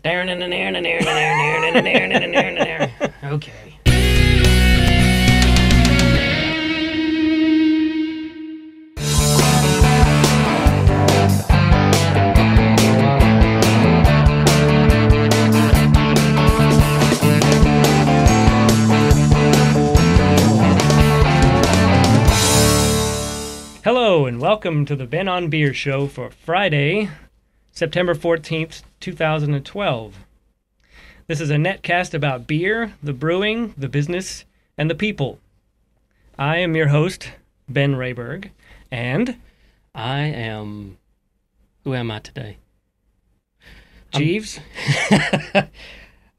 Okay. Hello and welcome to the Ben on Beer Show for Friday, September 14th, 2012. This is a netcast about beer, the brewing, the business, and the people. I am your host, Ben Rayberg, and I am... Who am I today? Jeeves?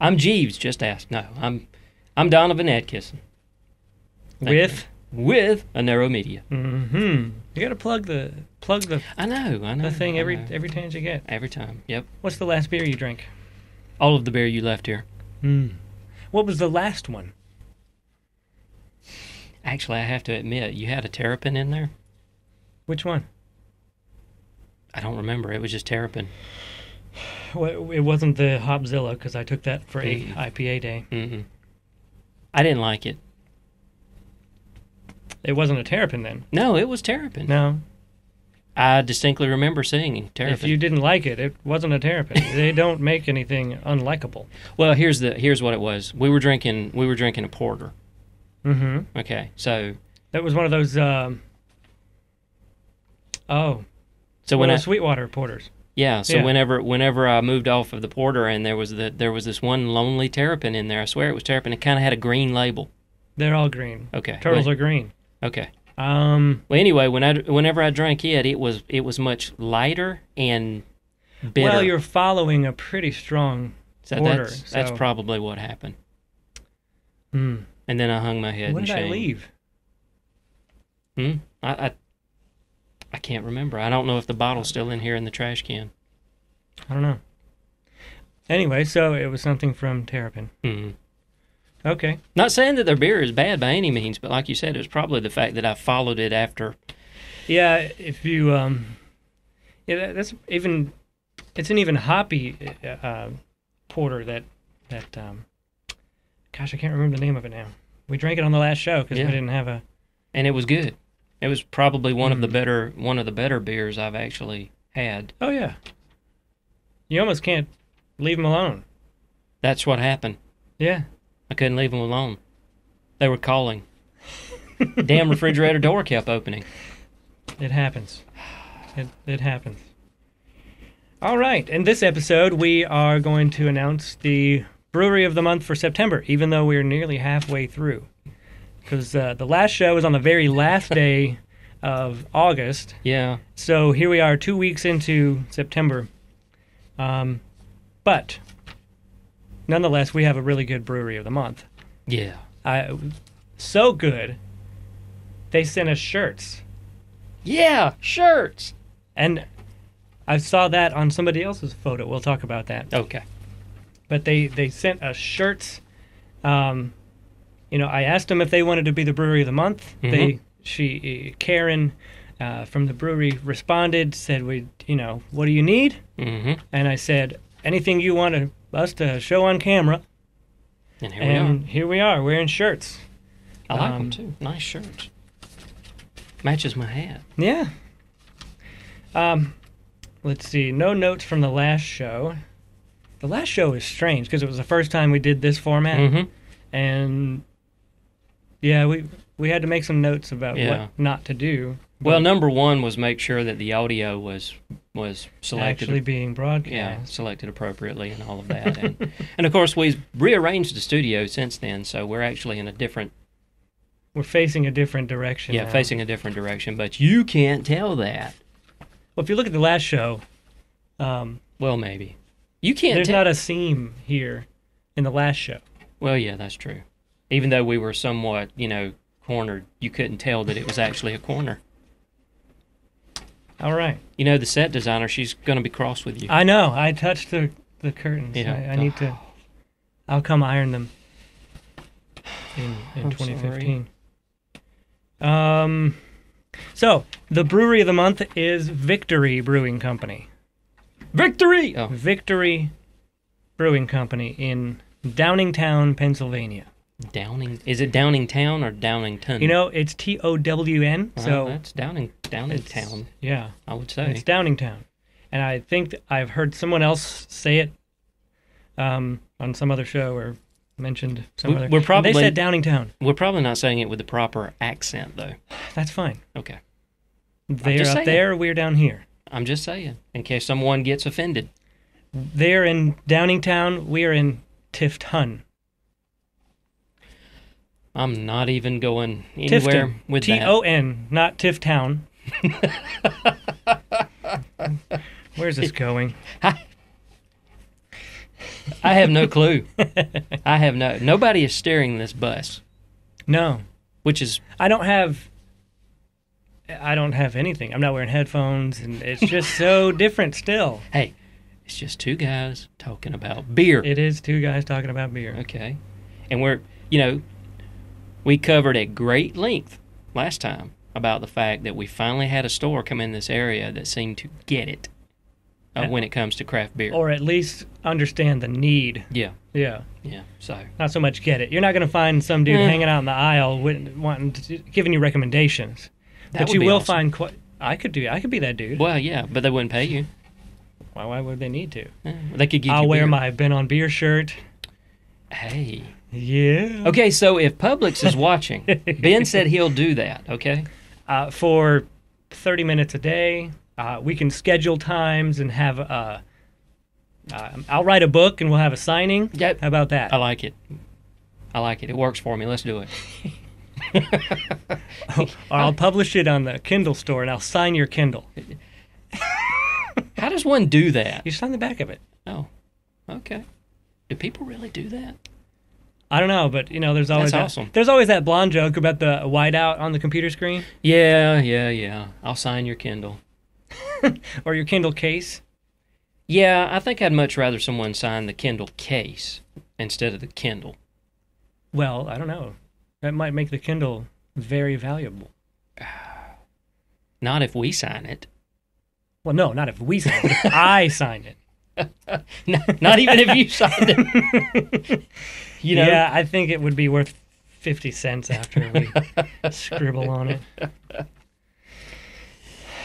I'm Jeeves, just ask. No, I'm Donovan Atkinson. With a Narrow Media. Mm-hmm. You gotta plug the I know. the thing every chance you get. Every time, yep. What's the last beer you drank? All of the beer you left here. What was the last one? Actually, I have to admit, you had a terrapin in there. Which one? I don't remember. It was just terrapin. Well, it wasn't the Hopzilla, because I took that for a IPA day. Mm-mm. I didn't like it. It wasn't a terrapin then? No, it was terrapin. No. I distinctly remember seeing terrapin. If you didn't like it, it wasn't a terrapin. They don't make anything unlikable. Well, here's what it was. We were drinking a porter. Mm-hmm. Okay, so that was one of those. So one of those Sweetwater porters. Yeah. So whenever I moved off of the porter and there was this one lonely terrapin in there. I swear it was terrapin. It kind of had a green label. They're all green. Okay. Turtles are green. Okay. Well, anyway, whenever I drank it was much lighter and bitter. Well, you're following a pretty strong order. That's probably what happened. And then I hung my head in shame. When did I leave? I can't remember. I don't know if the bottle's still in here in the trash can. I don't know. Anyway, so it was something from Terrapin. Mm-hmm. Okay. Not saying that their beer is bad by any means, but like you said, it was probably the fact that I followed it after. Yeah, if you that's even it's an even hoppy porter that gosh, I can't remember the name of it now. We drank it on the last show because we didn't have a. And it was good. It was probably one of the better beers I've actually had. Oh yeah. You almost can't leave them alone. That's what happened. Yeah. I couldn't leave them alone. They were calling. Damn refrigerator door kept opening. It happens. It happens. All right. In this episode, we are going to announce the Brewery of the Month for September, even though we're nearly halfway through. Because the last show was on the very last day of August. Yeah. So here we are 2 weeks into September. But nonetheless, we have a really good Brewery of the Month. Yeah. So good, they sent us shirts. Yeah, shirts. And I saw that on somebody else's photo. We'll talk about that. Okay. But they sent us shirts. I asked them if they wanted to be the Brewery of the Month. Mm-hmm. Karen from the brewery responded, said, what do you need? Mm-hmm. And I said, anything you want us to show on camera. And here we are, wearing shirts. I like them too. Nice shirts. Matches my hat. Yeah. Let's see. No notes from the last show. The last show is strange because it was the first time we did this format. Mm-hmm. And yeah, we had to make some notes about what not to do. Well, number one was make sure that the audio was selected. Actually being broadcast. Yeah, selected appropriately and all of that. And of course, we've rearranged the studio since then, so we're actually in a different... We're facing a different direction Yeah, now. facing a different direction, but you can't tell that. Well, if you look at the last show... well, maybe. You can't There's not a seam here in the last show. Well, yeah, that's true. Even though we were somewhat, cornered, you couldn't tell that it was actually a corner. All right. The set designer, she's going to be cross with you. I know. I touched the curtains. Yeah. I need to... I'll come iron them in 2015. So, the Brewery of the Month is Victory Brewing Company. Victory! Oh. Victory Brewing Company in Downingtown, Pennsylvania. Is it Downingtown or Downington? You know, it's TOWN, so that's Downingtown. Yeah, I would say it's Downingtown, and I think I've heard someone else say it on some other show or mentioned some other. They said Downingtown. We're probably not saying it with the proper accent, though. That's fine. Okay. They're up there, we're down here. I'm just saying, in case someone gets offended. They're in Downingtown, we're in Tifton. I'm not even going anywhere Tifton. with that. T-O-N, not Tiftown. Where's this going? I have no clue. Nobody is steering this bus. No. Which is... I don't have anything. I'm not wearing headphones, and it's just so different still. Hey, it's just two guys talking about beer. It is two guys talking about beer. Okay. And we covered at great length last time about the fact that we finally had a store come in this area that seemed to get it when it comes to craft beer. Or at least understand the need. Yeah. Yeah. Yeah, so. Not so much get it. You're not going to find some dude hanging out in the aisle giving you recommendations. But you will awesome. find... I could be that dude. Well, yeah, but they wouldn't pay you. Why would they need to? They could give I'll you wear beer. my Been on Beer shirt. Hey. Yeah. Okay, so if Publix is watching, Ben said he'll do that, okay? For 30 minutes a day. We can schedule times and have I'll write a book and we'll have a signing. Yep. How about that? I like it. It works for me. Let's do it. Or I'll publish it on the Kindle store and I'll sign your Kindle. How does one do that? You sign the back of it. Oh, okay. Do people really do that? I don't know, but there's always awesome. There's always that blonde joke about the whiteout on the computer screen. Yeah. I'll sign your Kindle. Or your Kindle case. Yeah, I think I'd much rather someone sign the Kindle case instead of the Kindle. Well, I don't know. That might make the Kindle very valuable. Not if we sign it. Well, no, not if we sign it. If I sign it. Not even if you signed it. Yeah, I think it would be worth 50 cents after we scribble on it.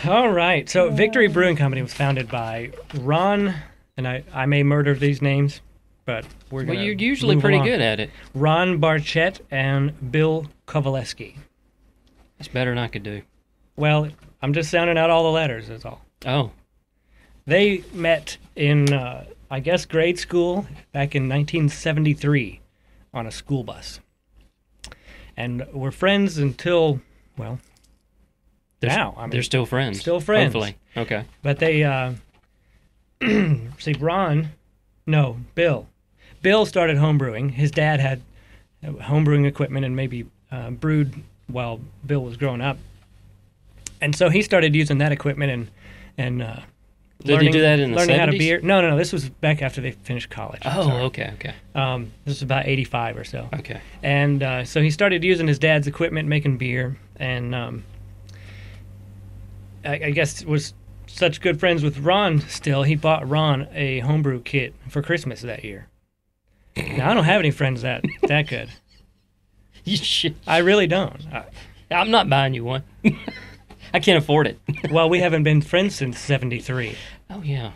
All right. So Victory Brewing Company was founded by Ron, and I may murder these names, but we're going to you're usually pretty good at it. Ron Barchett and Bill Kowaleski. That's better than I could do. Well, I'm just sounding out all the letters, that's all. Oh. They met in, I guess, grade school back in 1973 on a school bus. And were friends until, well, now. I mean, they're still friends. Still friends. Hopefully. Okay. But they, Bill. Bill started homebrewing. His dad had homebrewing equipment and maybe brewed while Bill was growing up. And so he started using that equipment and Did he do that in the 70s? Learning how to beer. No. This was back after they finished college. Oh, okay. This was about 85 or so. Okay. And so he started using his dad's equipment, making beer, and I guess was such good friends with Ron still, he bought Ron a homebrew kit for Christmas that year. Now, I don't have any friends that good. You should. I really don't. I'm not buying you one. I can't afford it. Well, we haven't been friends since 73. Oh, yeah.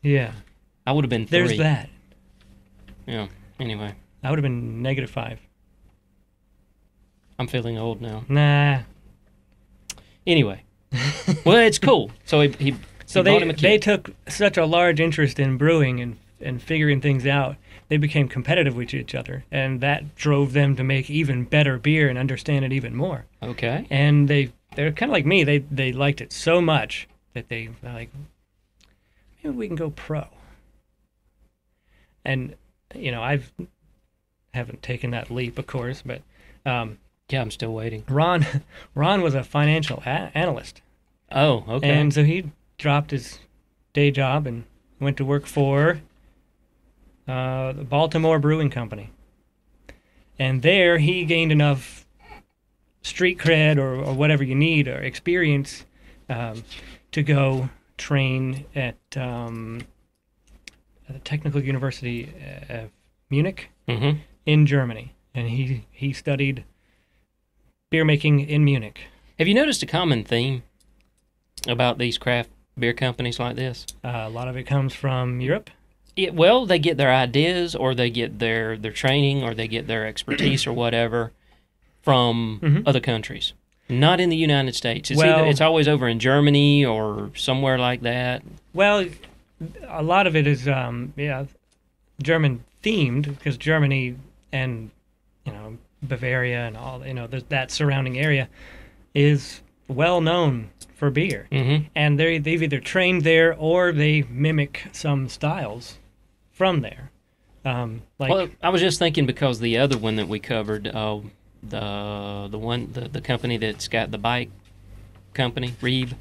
Yeah. I would have been 3. There's that. Yeah. Anyway. I would have been -5. I'm feeling old now. Nah. Anyway. Well, it's cool. So he So bought him a kit. they took such a large interest in brewing and figuring things out. They became competitive with each other, and that drove them to make even better beer and understand it even more. Okay. And they're kind of like me. They liked it so much that they're like, maybe we can go pro. And haven't taken that leap, of course, but yeah, I'm still waiting. Ron was a financial analyst. Oh, okay. And so he dropped his day job and went to work for the Baltimore Brewing Company. And there he gained enough street cred or whatever you need or experience to go train at the Technical University of Munich Mm-hmm. in Germany, and he studied beer making in Munich. Have you noticed a common theme about these craft beer companies like this? A lot of it comes from Europe. Well, they get their ideas, or they get their training, or they get their expertise, or whatever from other countries. Not in the United States. It's always over in Germany or somewhere like that. Well, a lot of it is German themed, because Germany and Bavaria and all that surrounding area is well known for beer, and they've either trained there or they mimic some styles from there. Well, I was just thinking, because the other one that we covered, the company that's got the bike company, Reeve.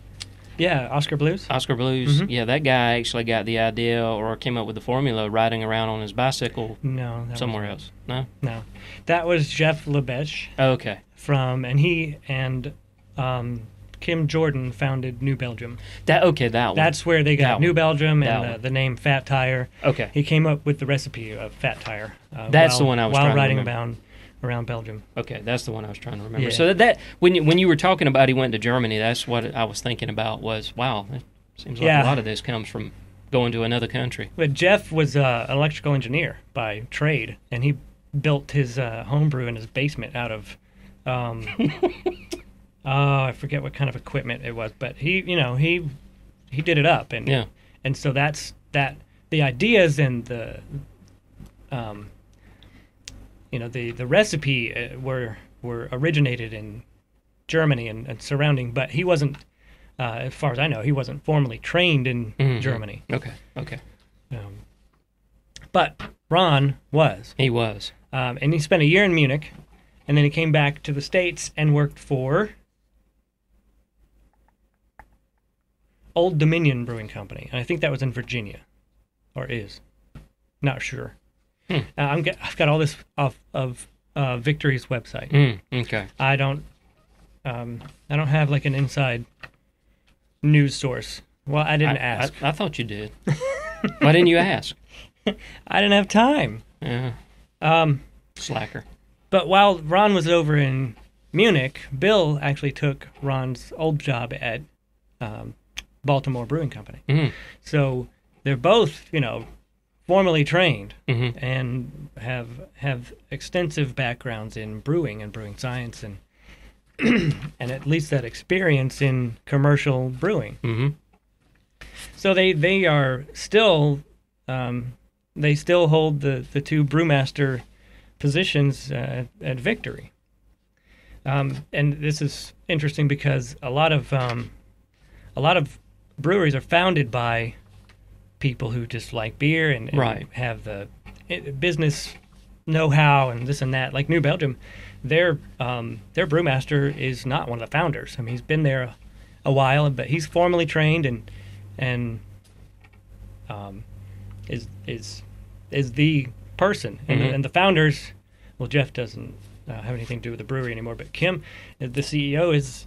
Yeah, Oscar Blues. Oscar Blues. Yeah, that guy actually got the idea or came up with the formula riding around on his bicycle. No, somewhere else. No, that was Jeff Lebesch. Oh, okay. And he and Kim Jordan founded New Belgium. That one. That's where they got New Belgium That and the name Fat Tire. Okay. He came up with the recipe of Fat Tire. That's the one I was trying to riding remember. around Belgium. Okay, that's the one I was trying to remember. Yeah. So that when you were talking about he went to Germany, that's what I was thinking about. Was wow, it seems like a lot of this comes from going to another country. But Jeff was an electrical engineer by trade, and he built his homebrew in his basement out of I forget what kind of equipment it was, but he did it up, and so that's the ideas and the the recipe were originated in Germany and surrounding, but he wasn't, as far as I know, he wasn't formally trained in Germany. Okay. But Ron was. He was. And he spent a year in Munich, and then he came back to the States and worked for Old Dominion Brewing Company. And I think that was in Virginia, or is. Not sure. I've got all this off of Victory's website. Okay. I don't have like an inside news source. Well, I didn't ask. I thought you did. Why didn't you ask? I didn't have time. Yeah. Slacker. But while Ron was over in Munich, Bill actually took Ron's old job at Baltimore Brewing Company. So they're both, formally trained and have extensive backgrounds in brewing and brewing science and and at least that experience in commercial brewing. So they are still they still hold the two brewmaster positions at Victory. And this is interesting because a lot of breweries are founded by people who just like beer and have the business know-how and this and that. Like New Belgium, their brewmaster is not one of the founders. I mean, he's been there a while, but he's formally trained and is the person. And the founders, well, Jeff doesn't have anything to do with the brewery anymore, but Kim, the CEO, is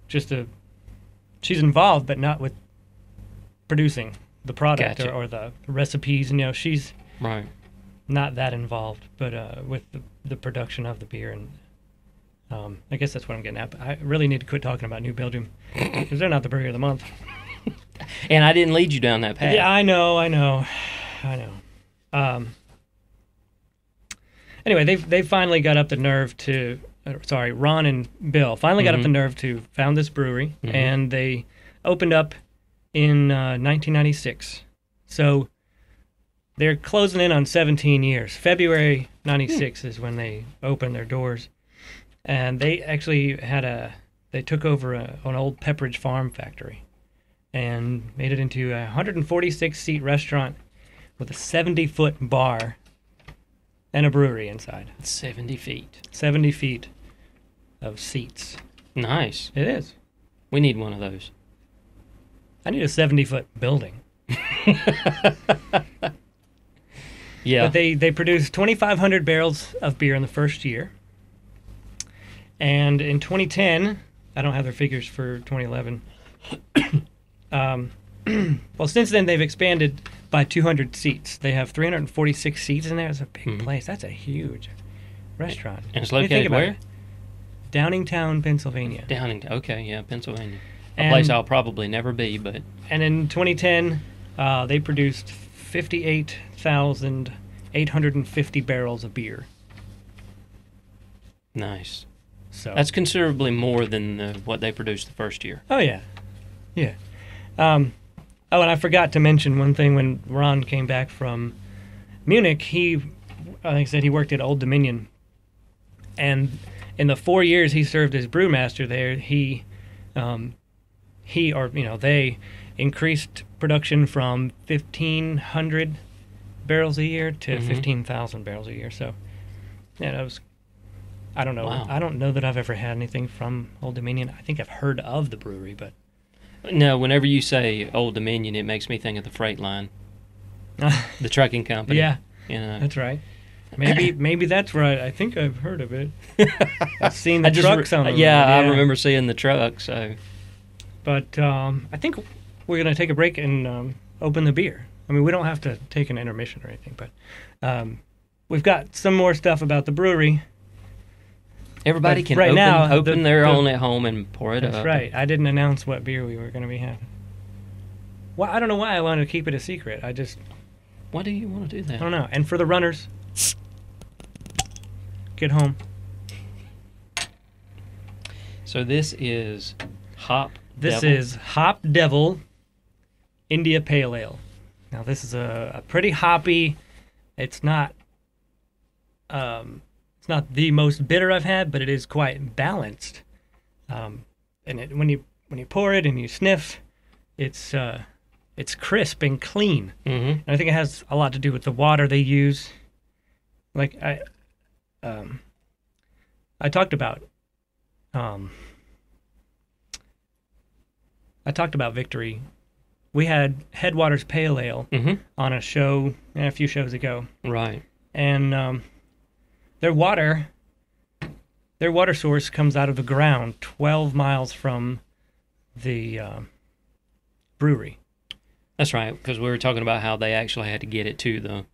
just she's involved, but not with producing the product or the recipes. She's not that involved, but with the production of the beer. And I guess that's what I'm getting at. But I really need to quit talking about New Belgium because they're not the brewery of the month. And I didn't lead you down that path. Yeah, I know. Anyway, they finally got up the nerve to. Ron and Bill finally got up the nerve to found this brewery, and they opened up in 1996. So they're closing in on 17 years. February 96 is when they opened their doors. And they actually they took over an old Pepperidge Farm factory and made it into a 146-seat restaurant with a 70-foot bar and a brewery inside. 70 feet. 70 feet of seats. Nice. It is. We need one of those. I need a 70-foot building. Yeah. But they produced 2,500 barrels of beer in the first year. And in 2010, I don't have their figures for 2011. Well, since then they've expanded by 200 seats. They have 346 seats in there. It's a big place. That's a huge restaurant. And it's When you think located about where? it, Downingtown, Pennsylvania. Downingtown. Okay, yeah, Pennsylvania. A And- place I'll probably never be, but And in 2010, they produced 58,850 barrels of beer. nice. So That's considerably more than what they produced the first year. Oh yeah, yeah. And I forgot to mention one thing. When Ron came back from Munich, like I said, he worked at Old Dominion, and in the 4 years he served as brewmaster there, they increased production from 1,500 barrels a year to 15,000 barrels a year. So, yeah, that was. I don't know. Wow. I don't know that I've ever had anything from Old Dominion. I think I've heard of the brewery, but No, whenever you say Old Dominion, it makes me think of the freight line, the trucking company. yeah, You know. that's right. Maybe that's right. I think I've heard of it. I've seen the I just trucks on the road. I remember seeing the truck. So But I think we're going to take a break and open the beer. I mean, we don't have to take an intermission or anything, but we've got some more stuff about the brewery. everybody But can right now, open their the- own at home and pour it That's up. right. I didn't announce what beer we were going to be having. Well, I don't know why I wanted to keep it a secret. I Why do you want to do that? don't know. And for the runners, get home. So this is Hop This Devil. is Hop Devil India Pale Ale. Now this is a pretty hoppy. It's not the most bitter I've had, but it is quite balanced. And when you pour it and you sniff, it's crisp and clean. Mm-hmm. And I think it has a lot to do with the water they use. Like I talked about Victory. We had Headwaters Pale Ale on a show a few shows ago, Right. and their water source comes out of the ground 12 miles from the brewery. That's right, because we were talking about how they actually had to get it to the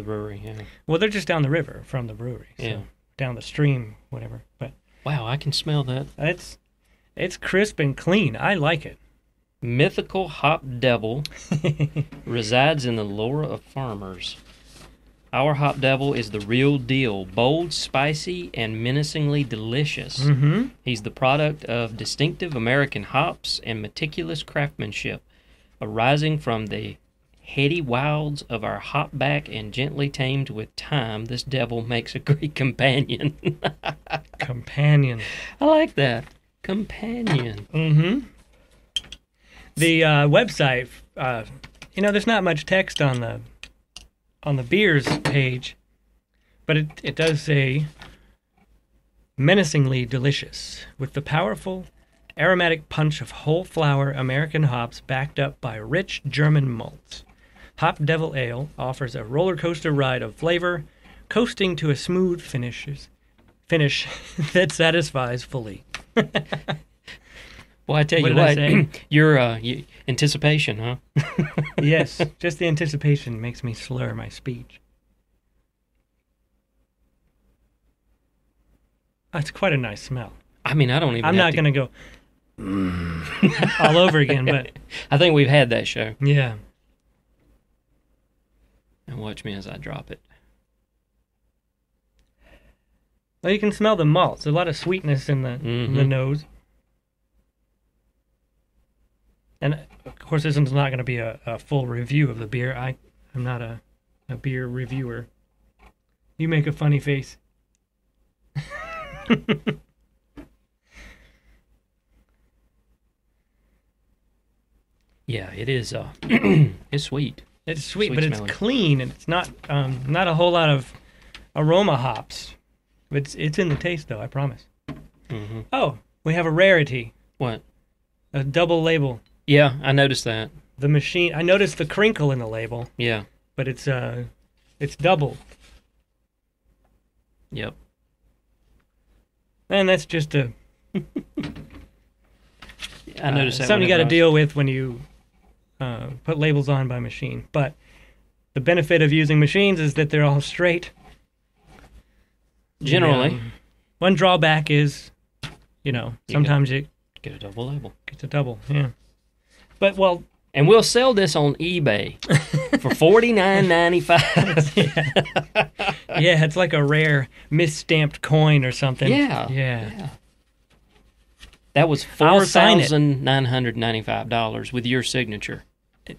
brewery. Yeah. Well, they're just down the river from the brewery, so Yeah. down the stream, whatever. But Wow, I can smell that. it's crisp and clean. I like it. Mythical Hop Devil resides in the lore of farmers. Our Hop Devil is the real deal, bold, spicy, and menacingly delicious. Mm-hmm. He's the product of distinctive American hops and meticulous craftsmanship, arising from the heady wilds of our hopback and gently tamed with time. This devil makes a great companion. Companion. I like that. Companion. Mm-hmm. The website, there's not much text on the beers page, but it does say menacingly delicious with the powerful aromatic punch of whole flower American hops backed up by rich German malts. Hop Devil Ale offers a roller coaster ride of flavor, coasting to a smooth finish that satisfies fully. Well, I tell What you did I what, say? your anticipation, huh? Yes, just the anticipation makes me slur my speech. That's quite a nice smell. I mean, I don't even. I'm not going to go all over again, but I think we've had that show. yeah. And watch me as I drop it. Well, you can smell the malts. There's a lot of sweetness in the nose. And of course, this is not going to be a full review of the beer. I'm not a beer reviewer. You make a funny face. Yeah, it is. It's sweet. It's sweet, Sweet but smelling. it's clean, and it's not a whole lot of aroma hops. It's in the taste, though, I promise. Mm-hmm. Oh, we have a rarity. What? A double label. Yeah, I noticed that. The machine. I noticed the crinkle in the label, Yeah. but it's double, Yep. and that's just I noticed that. something you got to whenever deal with when you put labels on by machine. But the benefit of using machines is that they're all straight. Generally. One drawback is, sometimes it get a double label. Gets a double, yeah. But, well... And we'll sell this on eBay for $49.95. Yeah, it's like a rare misstamped coin or something. Yeah. That was $4,995 with your signature.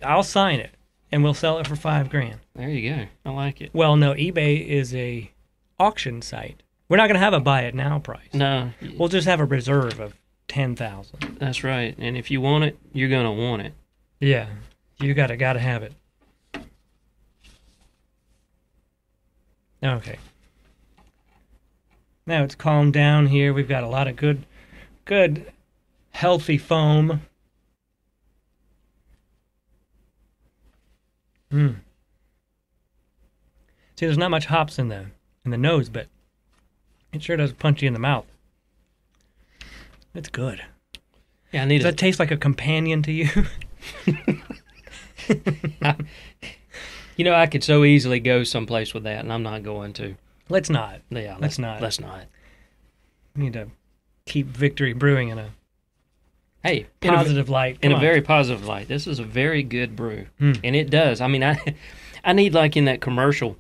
I'll sign it, and we'll sell it for $5,000. There you go. I like it. Well, no, eBay is a auction site. We're not going to have a buy it now price. No. We'll just have a reserve of $10,000. That's right. And if you want it, you're going to want it. Yeah. You gotta have it. Okay. Now it's calmed down here. We've got a lot of good, healthy foam. See, there's not much hops in the nose, but it sure does punch you in the mouth. It's good. Yeah, I need. Does that taste like a companion to you? I could so easily go someplace with that, and I'm not going to. Let's not. Yeah, let's not. Let's not. We need to keep Victory Brewing in a positive light. In a very positive light. This is a very good brew, and it does. I mean, I need, like in that commercial,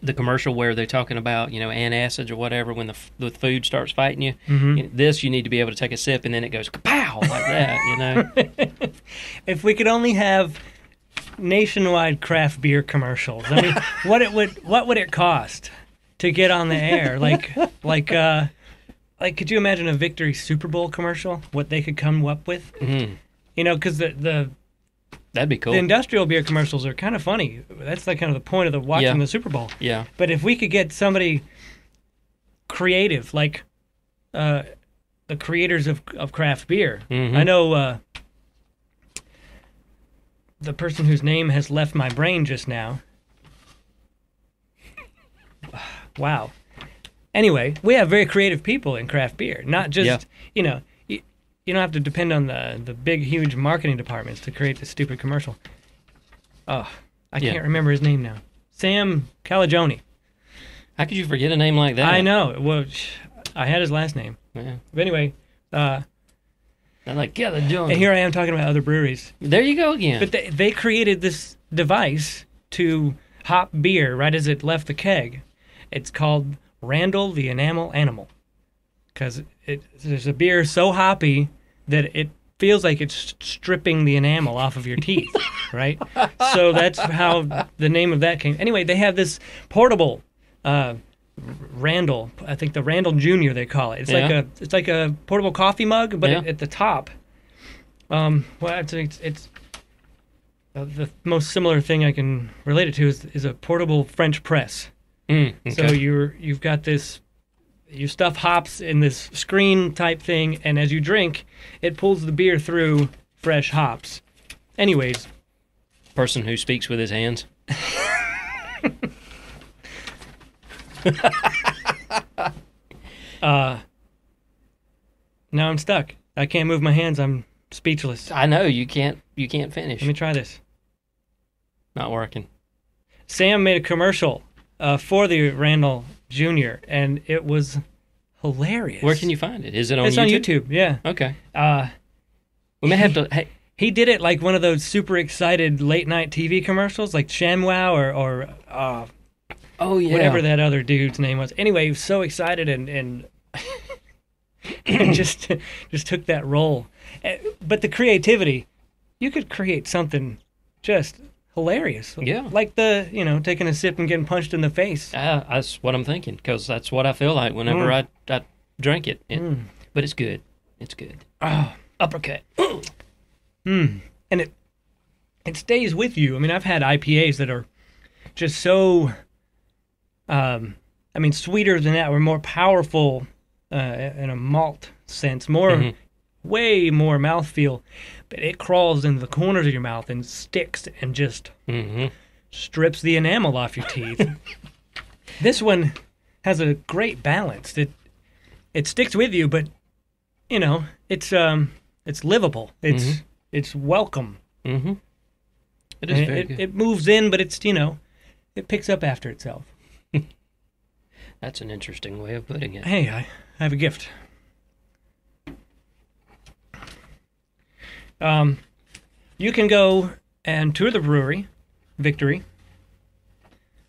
the commercial where they're talking about, antacids or whatever when the food starts fighting you. Mm-hmm. This, you need to be able to take a sip, and then it goes kapow like that. If we could only have nationwide craft beer commercials, I mean, what would it cost to get on the air? Like, could you imagine a Victory Super Bowl commercial? What they could come up with? Mm-hmm. Because that'd be cool. The industrial beer commercials are kind of funny. That's like kind of the point of watching the Super Bowl. Yeah. But if we could get somebody creative, like the creators of craft beer, I know the person whose name has left my brain just now. Wow. Anyway, we have very creative people in craft beer, not just you don't have to depend on the big, huge marketing departments to create this stupid commercial. Oh, I can't remember his name now. Sam Calagione. How could you forget a name like that? I know. Well, I had his last name. Yeah. But anyway, I'm like Calagione. And here I am talking about other breweries. There you go again. But they created this device to hop beer right as it left the keg. It's called Randall the Enamel Animal. Because there's a beer so hoppy that it feels like it's stripping the enamel off of your teeth, right? So that's how the name of that came. Anyway, they have this portable Randall. I think the Randall Junior they call it. It's like a portable coffee mug, but at the top. It's the most similar thing I can relate it to is a portable French press. Okay. So you've got this. You stuff hops in this screen type thing, and as you drink, it pulls the beer through fresh hops. Anyways. Person who speaks with his hands. Now I'm stuck. I can't move my hands. I'm speechless. I know, you can't finish. Let me try this. Not working. Sam made a commercial for the Randall Jr., and it was hilarious. Where can you find it? Is it on YouTube? It's on YouTube, yeah. Okay. We may have to... Hey, he did it like one of those super excited late-night TV commercials, like ShamWow or whatever that other dude's name was. Anyway, he was so excited and just took that role. But the creativity, you could create something just... hilarious. Yeah. Like taking a sip and getting punched in the face. That's what I'm thinking, because that's what I feel like whenever I drink it. But it's good. It's good. Oh. Uppercut. And it stays with you. I mean, I've had IPAs that are just so, sweeter than that, or more powerful in a malt sense, way more mouthfeel. But it crawls into the corners of your mouth and sticks and just strips the enamel off your teeth. This one has a great balance. It sticks with you, but it's livable. It's welcome. Mm-hmm. It is very good. It moves in, but it's, it picks up after itself. That's an interesting way of putting it. Hey, I have a gift. You can go and tour the brewery, Victory.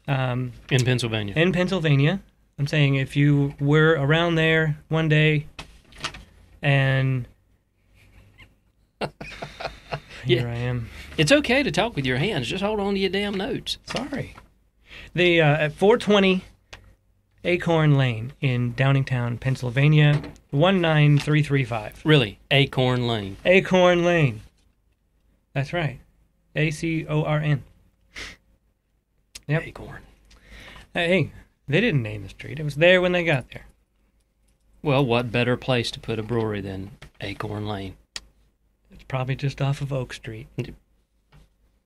In Pennsylvania. In Pennsylvania. I'm saying if you were around there one day and here I am. It's okay to talk with your hands. Just hold on to your damn notes. Sorry. The at 420 Acorn Lane in Downingtown, Pennsylvania, 19335. Really, Acorn Lane. Acorn Lane. That's right. Acorn. Yep. Acorn. Hey, they didn't name the street. It was there when they got there. Well, what better place to put a brewery than Acorn Lane? It's probably just off of Oak Street.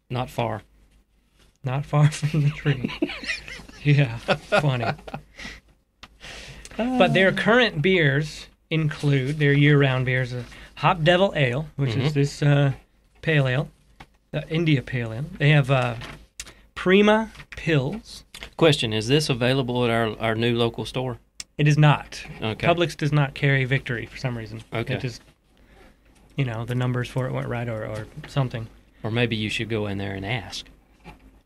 Not far. Not far from the tree. Yeah, funny. But their current beers include, their year-round beers, Hop Devil Ale, which is this pale ale, India Pale Ale. They have Prima Pils. Question, is this available at our new local store? It is not. Okay. Publix does not carry Victory for some reason. Okay. It just, the numbers for it went right or something. Or maybe you should go in there and ask.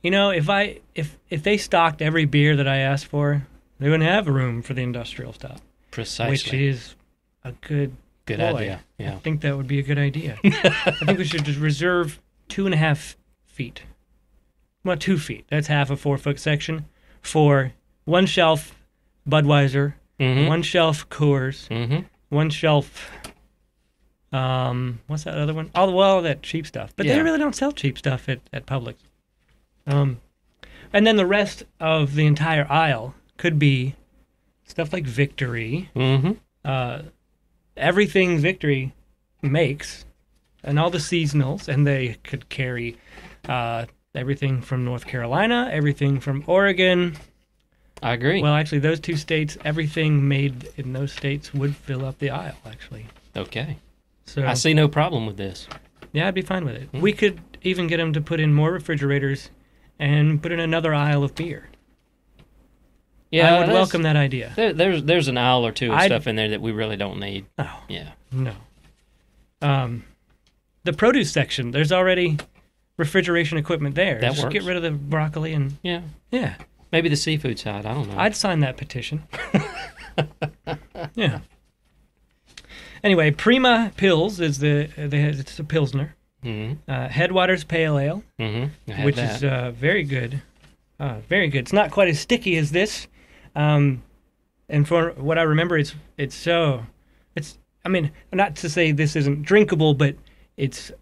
If they stocked every beer that I asked for, they wouldn't have room for the industrial stuff. Precisely. Which is a good idea. Yeah. I think that would be a good idea. I think we should just reserve 2.5 feet. Well, 2 feet. That's half a 4-foot section for one shelf Budweiser, one shelf Coors, one shelf. What's that other one? All that cheap stuff. But they really don't sell cheap stuff at Publix. And then the rest of the entire aisle could be stuff like Victory, everything Victory makes, and all the seasonals, and they could carry everything from North Carolina, everything from Oregon. I agree. Well, actually, those two states, everything made in those states would fill up the aisle, actually. Okay. So I see no problem with this. Yeah, I'd be fine with it. We could even get them to put in more refrigerators and put in another aisle of beer. Yeah, I would welcome that idea. There's an aisle or two of stuff in there that we really don't need. Oh. Yeah. No. The produce section, there's already refrigeration equipment there. That Just works. get rid of the broccoli and... Yeah. Yeah. Maybe the seafood side. I don't know. I'd sign that petition. Yeah. Anyway, Prima Pils is it's a Pilsner. Headwaters Pale Ale, which is very good. Very good. It's not quite as sticky as this. And for what I remember, it's I mean, not to say this isn't drinkable, but it's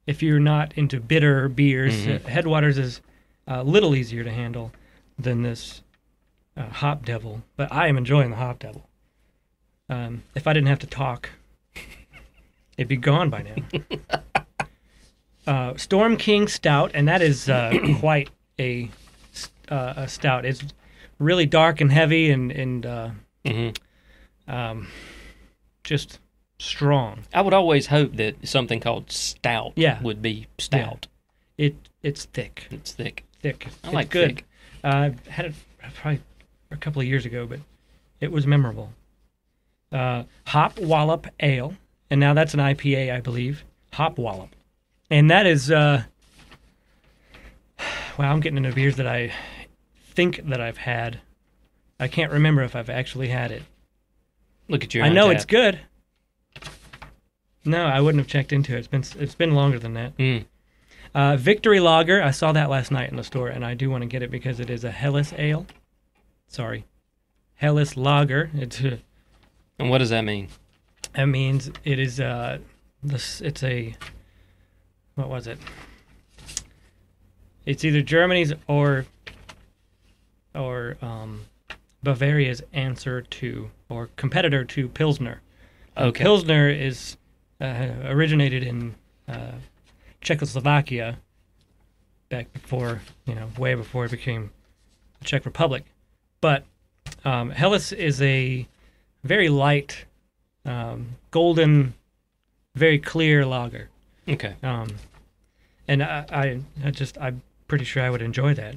if you're not into bitter beers, Headwaters is a little easier to handle than this Hop Devil. But I am enjoying the Hop Devil. If I didn't have to talk, it'd be gone by now. Storm King Stout, and that is quite a stout. It's really dark and heavy and just strong. I would always hope that something called stout would be stout. Yeah. It's thick. It's thick. Thick. I like good. thick. I had it probably a couple of years ago, but it was memorable. Hop Wallop Ale, and now that's an IPA, I believe. Hop Wallop. And that is, wow, I'm getting into beers that I think that I've had. I can't remember if I've actually had it. Look at your I know Untappd. it's good. No, I wouldn't have checked into it. It's been longer than that. Victory Lager, I saw that last night in the store, and I do want to get it because it is a Helles Ale. Sorry. Helles Lager. And what does that mean? That means it is it's a, what was it? It's either Germany's or Bavaria's answer to or competitor to Pilsner. Okay. Pilsner is originated in Czechoslovakia back before, way before it became the Czech Republic. But Helles is a very light, golden, very clear lager. Okay. And I'm pretty sure I would enjoy that.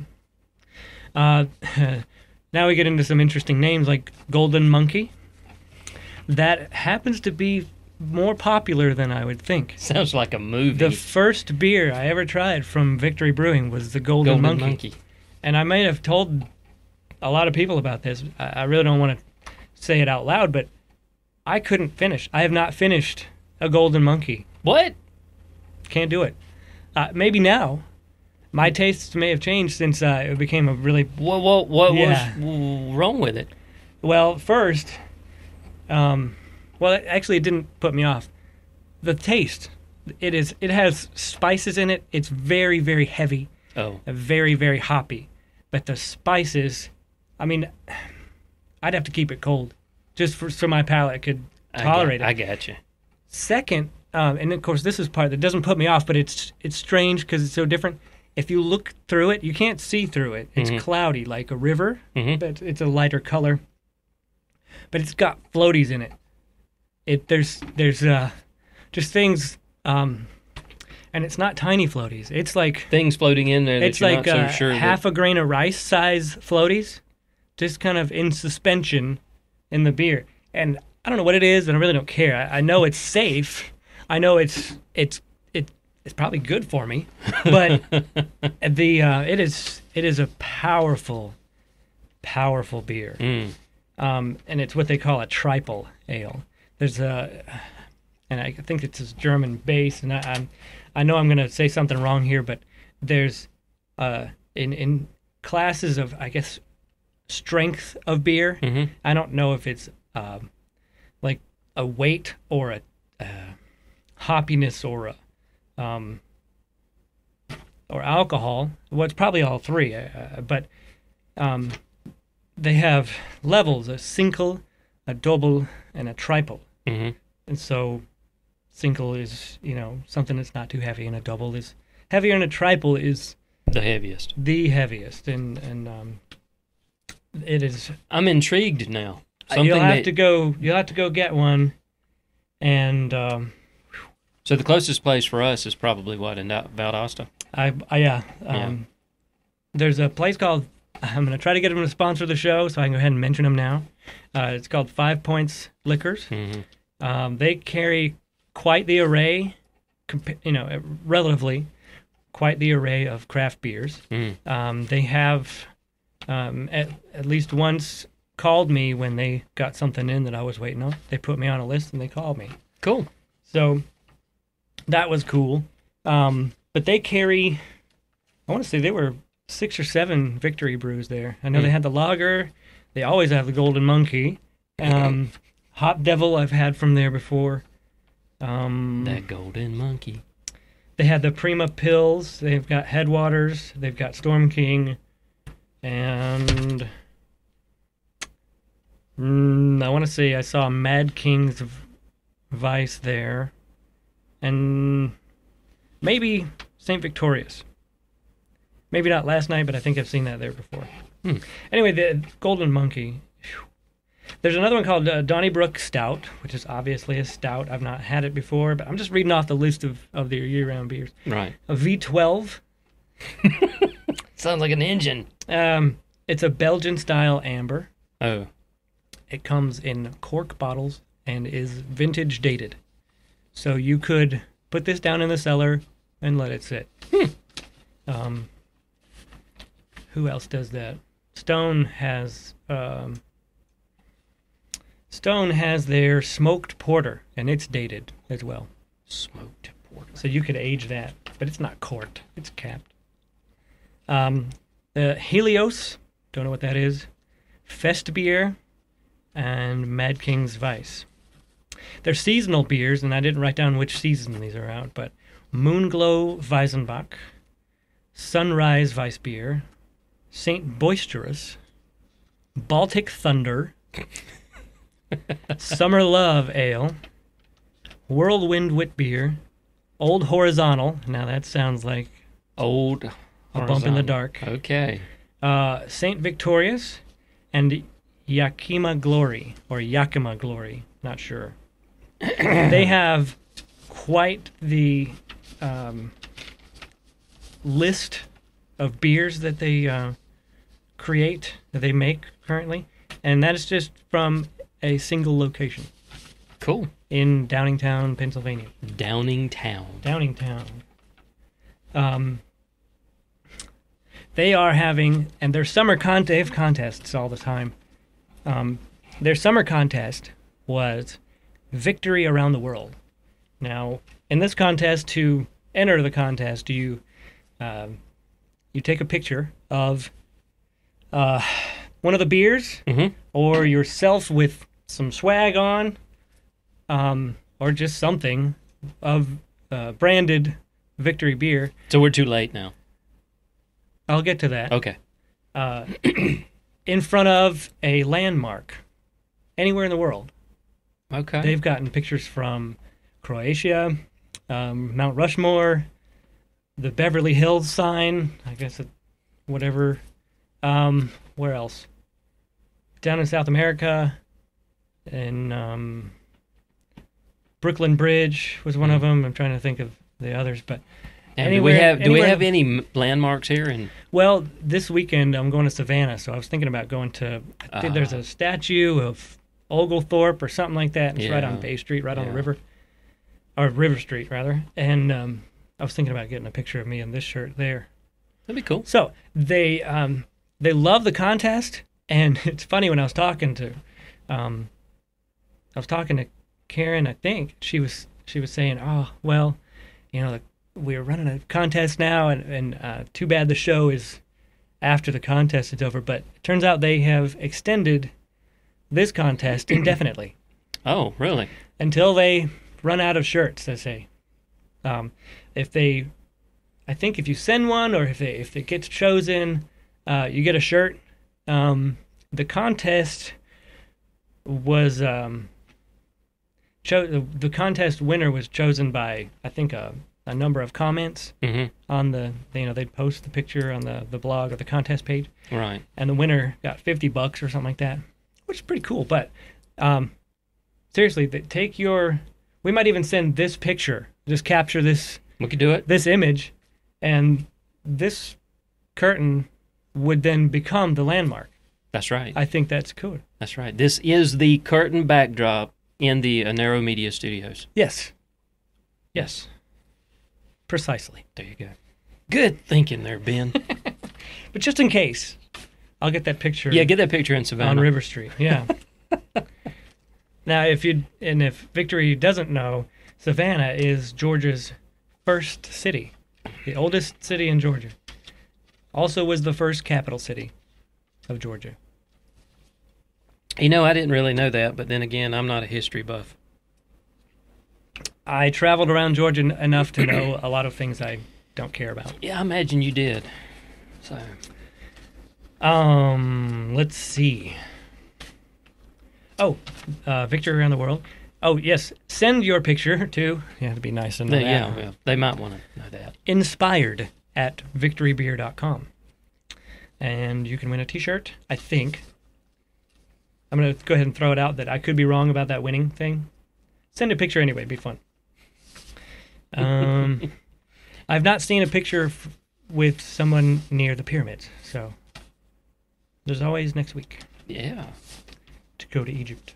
Uh, now we get into some interesting names like Golden Monkey. That happens to be more popular than I would think. Sounds like a movie. The first beer I ever tried from Victory Brewing was the Golden Monkey. And I may have told a lot of people about this. I really don't want to say it out loud, but I couldn't finish. I have not finished a Golden Monkey. What? Can't do it. Maybe now. My tastes may have changed since it became a really... What was wrong with it? Well, first... actually, it didn't put me off. The taste. It has spices in it. It's very, very heavy. Oh. Very, very hoppy. But the spices... I mean, I'd have to keep it cold. Just so my palate could tolerate it. I got you. Second... and of course, this is part that doesn't put me off, but it's strange because it's so different. If you look through it, you can't see through it. It's cloudy like a river, but it's a lighter color. But it's got floaties in it. There's just things, and it's not tiny floaties. It's like things floating in there. It's that you're like not so sure half a grain of rice size floaties, just kind of in suspension in the beer. And I don't know what it is, and I really don't care. I know it's safe. I know it's probably good for me, but it is a powerful beer, and it's what they call a triple ale. There's and I think it's a German base, and I know I'm going to say something wrong here, but there's in classes of, I guess, strength of beer. I don't know if it's like a weight or a hoppiness or alcohol. Well, it's probably all three, but they have levels: a single, a double, and a triple. And so, single is something that's not too heavy, and a double is heavier, and a triple is the heaviest. And it is. I'm intrigued now. You'll have to go get one, and. So the closest place for us is probably what, in Valdosta? Yeah. There's a place called, I'm going to try to get them to sponsor the show, so I can go ahead and mention them now. It's called 5 Points Liquors. They carry quite the array, relatively, quite the array of craft beers. They have at least once called me when they got something in that I was waiting on. They put me on a list and they called me. Cool. So... that was cool. But they carry, I want to say they were 6 or 7 Victory brews there. I know they had the lager. They always have the Golden Monkey. Hop Devil I've had from there before. That Golden Monkey. They had the Prima Pills. They've got Headwaters. They've got Storm King. And I want to say I saw Mad King's Vice there. And maybe St. Victoria's. Maybe not last night, but I think I've seen that there before. Anyway, the Golden Monkey. Whew. There's another one called Donnybrook Stout, which is obviously a stout. I've not had it before, but I'm just reading off the list of their year-round beers. Right. A V12. Sounds like an engine. It's a Belgian-style amber. Oh. It comes in cork bottles and is vintage dated. So you could put this down in the cellar and let it sit. Who else does that? Stone has their smoked porter, and it's dated as well. Smoked porter. So you could age that, but it's not corked. It's capped. Helios, don't know what that is. Fest beer, and Mad King's Vice. They're seasonal beers, and I didn't write down which season these are out, but Moonglow Weizenbach, Sunrise Weissbier, St. Boisterous, Baltic Thunder, Summer Love Ale, Whirlwind Wit Beer, Old Horizontal. Now that sounds like Old a bump in the dark. Okay. St. Victorious, and Yakima Glory, or Yakima Glory. Not sure. They have quite the list of beers that they create, that they make currently, and that is just from a single location. Cool. In Downingtown, Pennsylvania. Downingtown. They are having, and their summer they have contests all the time. Their summer contest was Victory Around the World. Now, in this contest, to enter the contest, you take a picture of one of the beers, or yourself with some swag on, or just something of branded Victory beer. So we're too late now. I'll get to that. Okay. In front of a landmark anywhere in the world. Okay. They've gotten pictures from Croatia, Mount Rushmore, the Beverly Hills sign, I guess whatever. Where else? Down in South America, in Brooklyn Bridge was one of them. I'm trying to think of the others, but and do we have any landmarks here? Well, this weekend I'm going to Savannah, so I was thinking about going to. I think there's a statue of Oglethorpe or something like that. And it's right on Bay Street, right on the river, or River Street rather. And I was thinking about getting a picture of me in this shirt there. That'd be cool. So they love the contest, and it's funny when I was talking to Karen. I think she was saying, "Oh, well, we're running a contest now, and too bad the show is after the contest is over." But it turns out they have extended this contest indefinitely. Oh, really? Until they run out of shirts, they say. I think if you send one, or if it gets chosen, you get a shirt. The contest was the contest winner was chosen by, I think, a number of comments on they post the picture on the blog or the contest page. Right. And the winner got $50 or something like that, which is pretty cool. But seriously, we might even send this picture, just capture this. We could do it. This image, and this curtain would then become the landmark. That's right. I think that's cool. That's right. This is the curtain backdrop in the Narrow Media Studios. Yes. Precisely. There you go. Good thinking there, Ben. But just in case, I'll get that picture. Yeah, get that picture in Savannah. On River Street, yeah. Now, if Victory doesn't know, Savannah is Georgia's first city, the oldest city in Georgia. Also was the first capital city of Georgia. I didn't really know that, but then again, I'm not a history buff. I traveled around Georgia enough to know a lot of things I don't care about. Yeah, I imagine you did. So, let's see. Oh, Victory Around the World. Oh, yes. Send your picture to, you have to be nice and know that. Yeah, they might want to know that. Inspired@victorybeer.com. And you can win a t-shirt, I think. I'm going to go ahead and throw it out that I could be wrong about that winning thing. Send a picture anyway, it'd be fun. I've not seen a picture with someone near the pyramids, so there's always next week. Yeah. To go to Egypt.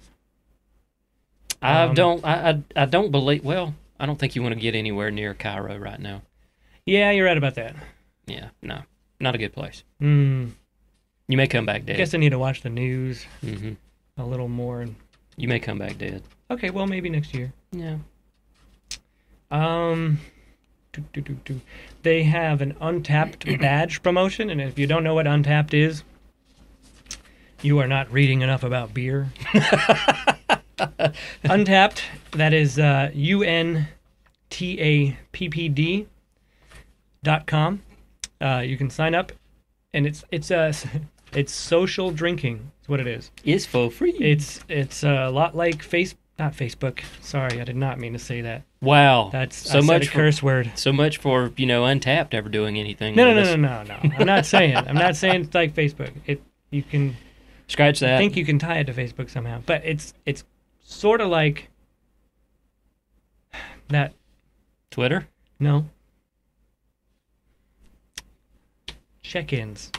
I don't believe. Well, I don't think you want to get anywhere near Cairo right now. Yeah, you're right about that. Yeah, no, not a good place. You may come back dead. I guess I need to watch the news a little more. You may come back dead. Okay, well, maybe next year. Yeah. They have an Untapped badge promotion, and if you don't know what Untapped is, you are not reading enough about beer. Untapped, that is untappd.com. You can sign up, and it's social drinking. That's what it is. It's for free. It's a lot like not Facebook. Sorry, I did not mean to say that. Wow, that's so much curse word. So much for Untapped ever doing anything. No. I'm not saying it's like Facebook. You can scratch that. I think you can tie it to Facebook somehow, but it's sort of like that. Twitter? No. Check-ins.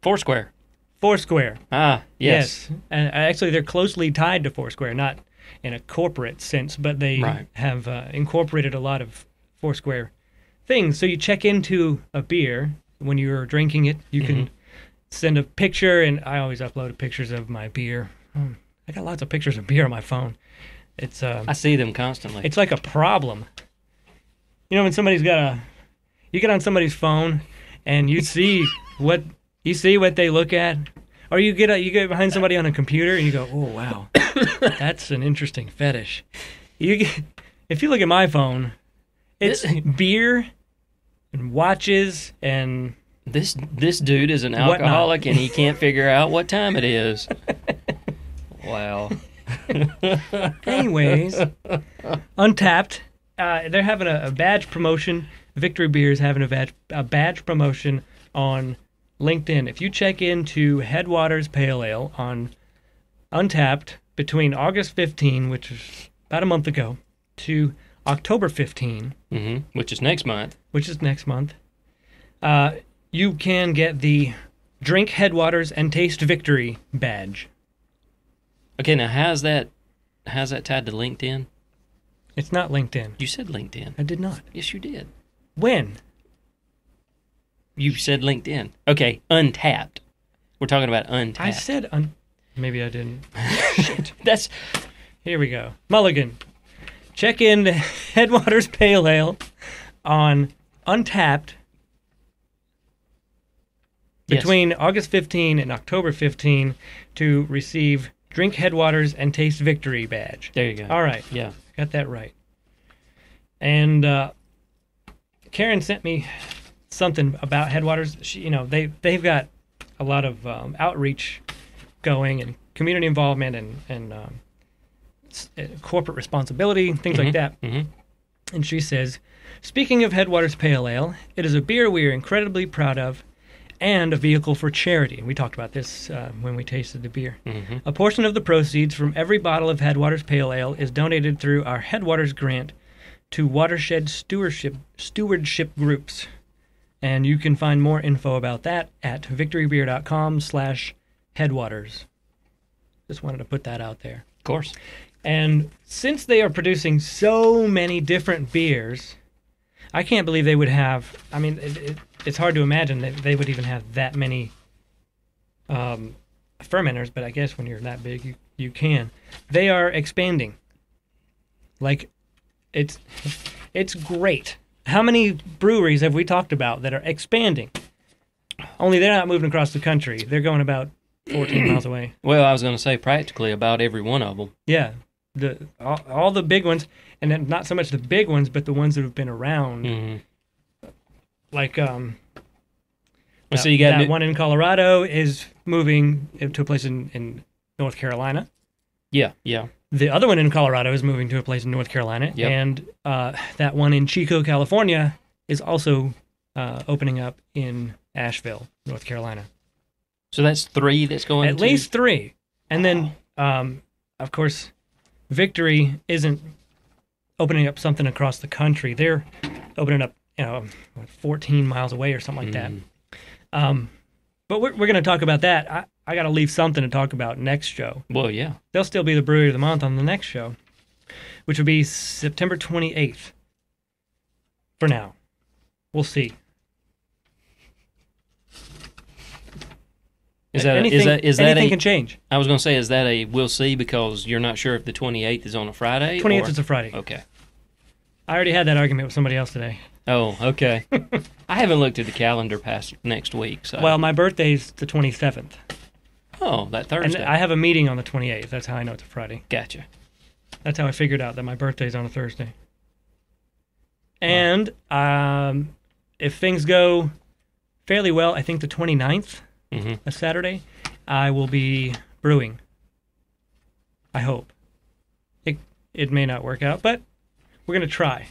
Foursquare. Foursquare. Ah, yes. And actually, they're closely tied to Foursquare, not in a corporate sense, but they have incorporated a lot of Foursquare things. So you check into a beer when you're drinking it. You can send a picture, and I always upload pictures of my beer. I got lots of pictures of beer on my phone. It's I see them constantly. It's like a problem. You know, when somebody's got you get on somebody's phone and you see what they look at, or you get behind somebody on a computer and you go, "Oh wow, that's an interesting fetish." If you look at my phone, it's beer and watches and this dude is an alcoholic and he can't figure out what time it is. Wow. Anyways, Untapped, they're having a badge promotion. Victory Beer is having a badge promotion on LinkedIn. If you check into Headwaters Pale Ale on Untapped between August 15, which is about a month ago, to October 15, which is next month. You can get the Drink Headwaters and Taste Victory badge. Okay, now how's that tied to LinkedIn? It's not LinkedIn. You said LinkedIn. I did not. Yes, you did. When? You said LinkedIn. Okay, Untapped. We're talking about Untapped. I said maybe I didn't. Shit. Here we go. Mulligan. Check in Headwaters Pale Ale on Untapped between August 15 and October 15 to receive Drink Headwaters and Taste Victory badge. There you go. All right. Yeah. Got that right. And Karen sent me something about Headwaters. They've got a lot of outreach going and community involvement and corporate responsibility, things like that. And she says, speaking of Headwaters Pale Ale, it is a beer we are incredibly proud of and a vehicle for charity. We talked about this when we tasted the beer. A portion of the proceeds from every bottle of Headwaters Pale Ale is donated through our Headwaters grant to watershed stewardship groups. And you can find more info about that at victorybeer.com/headwaters. Just wanted to put that out there. Of course. And since they are producing so many different beers, I can't believe they would have... I mean, it's hard to imagine that they would even have that many fermenters, but I guess when you're that big, you can. They are expanding. Like, it's great. How many breweries have we talked about that are expanding? Only they're not moving across the country. They're going about 14 miles away. Well, I was going to say practically about every one of them. Yeah. All the big ones, and then not so much the big ones, but the ones that have been around. Like, so you got that one in Colorado is moving to a place in North Carolina. Yeah. The other one in Colorado is moving to a place in North Carolina. Yep. And that one in Chico, California is also opening up in Asheville, North Carolina. So that's 3 that's going At least 3. And then, of course, Victory isn't opening up something across the country. They're opening up, 14 miles away or something like that. But we're going to talk about that. I got to leave something to talk about next show. Well, yeah. They'll still be the Brewery of the Month on the next show, which will be September 28th. For now. We'll see. Anything can change. I was going to say, is that a we'll see because you're not sure if the 28th is on a Friday? 28th is a Friday. Okay. I already had that argument with somebody else today. Oh, okay. I haven't looked at the calendar past next week. So. Well, my birthday's the 27th. Oh, that Thursday. And I have a meeting on the 28th. That's how I know it's a Friday. Gotcha. That's how I figured out that my birthday's on a Thursday. And if things go fairly well, I think the 29th, a Saturday, I will be brewing. I hope. It may not work out, but we're going to try.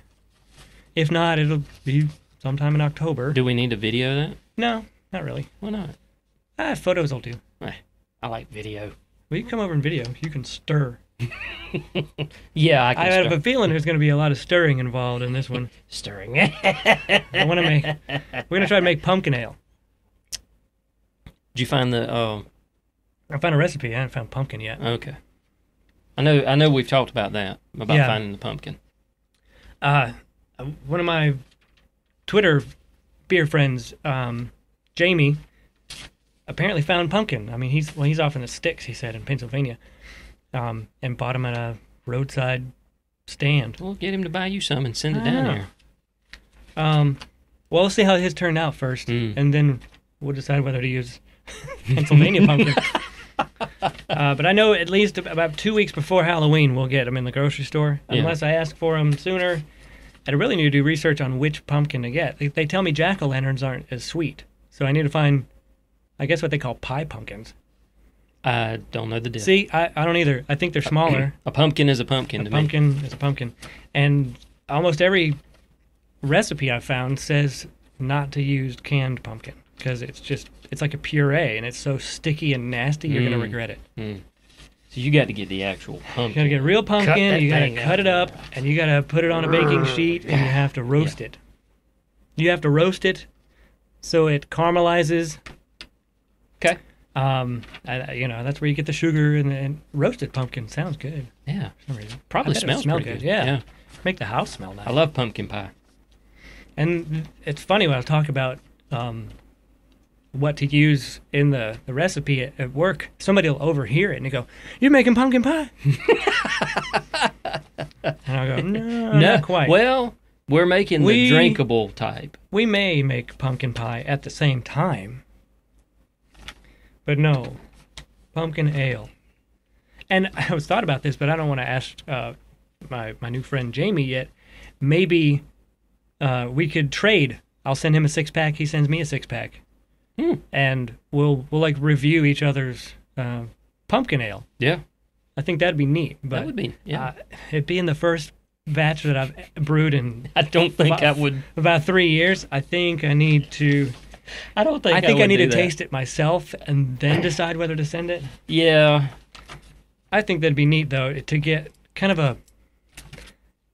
If not, it'll be sometime in October. Do we need to video that? No, not really. Why not? Photos will do. I like video. Well, you can come over and video. You can stir. Yeah, I I can have start a feeling there's going to be a lot of stirring involved in this one. stirring. I want to make. We're going to try to make pumpkin ale. Did you find the? I found a recipe. I haven't found pumpkin yet. Okay. I know. We've talked about that about Yeah. finding the pumpkin. One of my Twitter beer friends, Jamie, apparently found pumpkin. I mean, he's off in the sticks. He said in Pennsylvania, and bought them at a roadside stand. Well, get him to buy you some and send it I down know. here. Well, let's see how his turned out first, Mm. and then we'll decide whether to use Pennsylvania pumpkin. But I know at least about 2 weeks before Halloween we'll get them in the grocery store. Yeah. Unless I ask for them sooner, I really need to do research on which pumpkin to get. They tell me jack-o'-lanterns aren't as sweet, so I need to find, I guess, what they call pie pumpkins. I don't know the difference. See, I don't either. I think they're smaller. A pumpkin is a pumpkin to me. Pumpkin is a pumpkin. And almost every recipe I've found says not to use canned pumpkin because it's like a puree and it's so sticky and nasty you're going to regret it. Mm. So you got to get the actual pumpkin. You got to get real Cut pumpkin, that you got to thing cut it up, and you got to put it on a baking sheet and you have to roast it. You have to roast it so it caramelizes. Okay. That's where you get the sugar and roasted pumpkin sounds good Yeah. for some reason. Probably I bet it smells smell pretty good. Yeah. Make the house smell nice. I love pumpkin pie. And it's funny when I talk about what to use in the recipe at work. Somebody will overhear it and they go, "You're making pumpkin pie?" And I'll go, "No, not quite. Well, we're making the drinkable type. We may make pumpkin pie at the same time, but no, pumpkin ale." And I was thought about this, but I don't want to ask my new friend Jamie yet. Maybe we could trade. I'll send him a 6-pack. He sends me a 6-pack, and we'll like review each other's pumpkin ale. Yeah. I think that'd be neat. But That would be, yeah. It being the first batch that I've brewed in I don't think I would. about 3 years, I think I need to. I don't think I think I would need do to that. taste it myself and then decide whether to send it. Yeah. I think that'd be neat though to get kind of a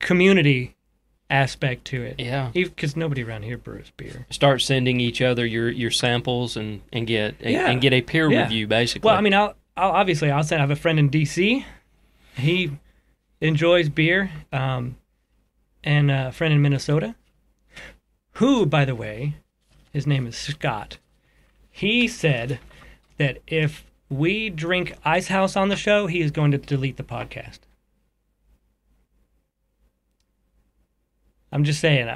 community aspect to it. Yeah. Because nobody around here brews beer. Start sending each other your samples and get a peer Yeah. review basically. Well, I mean, I'll send. I have a friend in D.C. He enjoys beer, and a friend in Minnesota, who, by the way, his name is Scott. He said that if we drink Ice House on the show, he is going to delete the podcast. I'm just saying,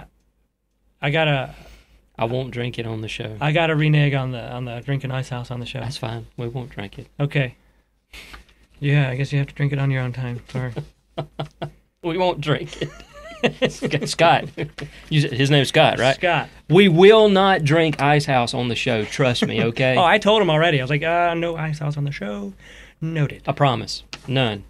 I won't drink it on the show. I gotta renege on the drinking Ice House on the show. That's fine. We won't drink it. Okay. Yeah, I guess you have to drink it on your own time. Sorry. We won't drink it. Scott. His name's Scott, right? Scott. We will not drink Ice House on the show. Trust me, okay? Oh, I told him already. I was like, no Ice House on the show. Noted. I promise. None.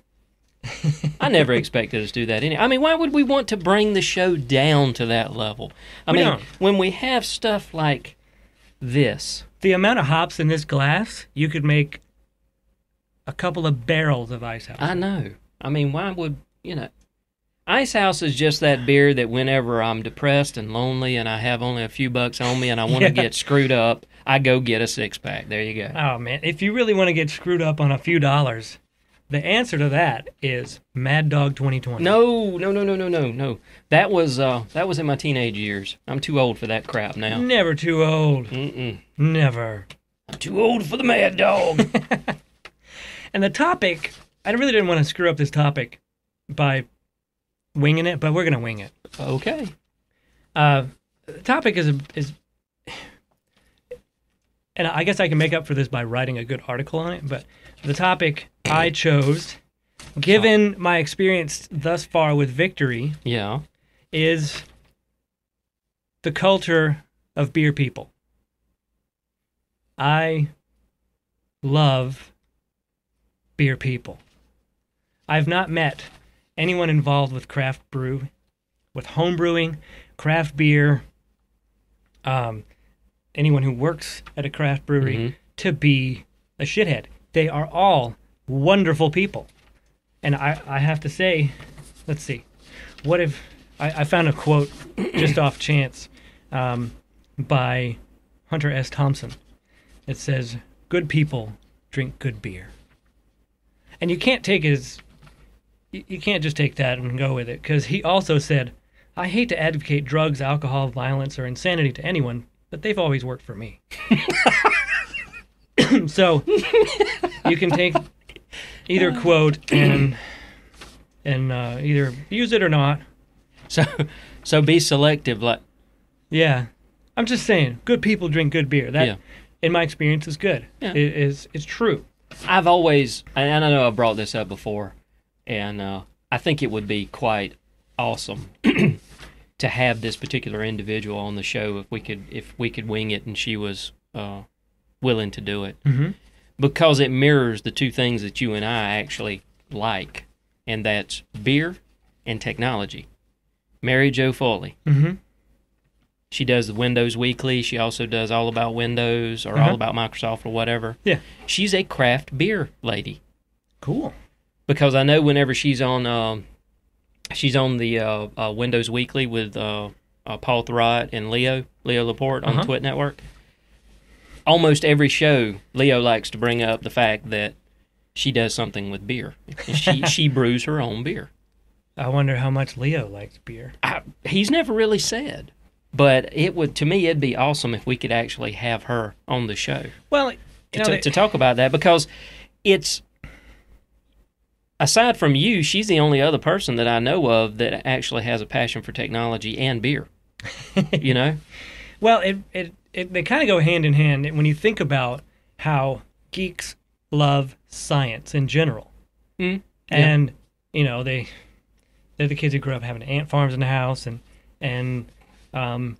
I never expected us to do that. I mean, why would we want to bring the show down to that level? I We mean, don't. when we have stuff like this. The amount of hops in this glass, you could make a couple of barrels of Ice House. I know. I mean, why would, Ice House is just that beer that whenever I'm depressed and lonely and I have only a few bucks on me and I want to get screwed up, I go get a 6-pack. There you go. Oh, man. If you really want to get screwed up on a few dollars, the answer to that is Mad Dog 2020. No. That was in my teenage years. I'm too old for that crap now. Never too old. Mm-mm. Never. I'm too old for the Mad Dog. And the topic, I really didn't want to screw up this topic by winging it, but we're going to wing it. Okay. The topic is, and I guess I can make up for this by writing a good article on it, but the topic I chose, given my experience thus far with Victory, Yeah. is the culture of beer people. I love beer people. I've not met anyone involved with craft brew, with home brewing, craft beer, anyone who works at a craft brewery, to be a shithead. They are all wonderful people. And I have to say, let's see, what if I found a quote just off chance by Hunter S. Thompson. It says, "Good people drink good beer," and you can't take his. You can't just take that and go with it, because he also said, "I hate to advocate drugs, alcohol, violence, or insanity to anyone, but they've always worked for me." So you can take either quote and either use it or not. So be selective. Like, yeah, I'm just saying, good people drink good beer. That, in my experience, is good. Yeah. It's true. I've always, and I know I brought this up before, and I think it would be quite awesome to have this particular individual on the show if we could wing it and she was willing to do it, because it mirrors the two things that you and I actually like, and that's beer and technology. Mary Jo Foley. She does the Windows Weekly. She also does All About Windows or All About Microsoft or whatever. Yeah. She's a craft beer lady. Cool. Because I know whenever she's on the Windows Weekly with Paul Thurrott and Leo Laporte on the Twit Network, almost every show, Leo likes to bring up the fact that she does something with beer. She brews her own beer. I wonder how much Leo likes beer. He's never really said, but to me, it'd be awesome if we could actually have her on the show. Well, to talk about that, because it's, aside from you, she's the only other person that I know of that actually has a passion for technology and beer. You know? Well, they kind of go hand in hand when you think about how geeks love science in general. And, they're the kids who grew up having ant farms in the house, and hey,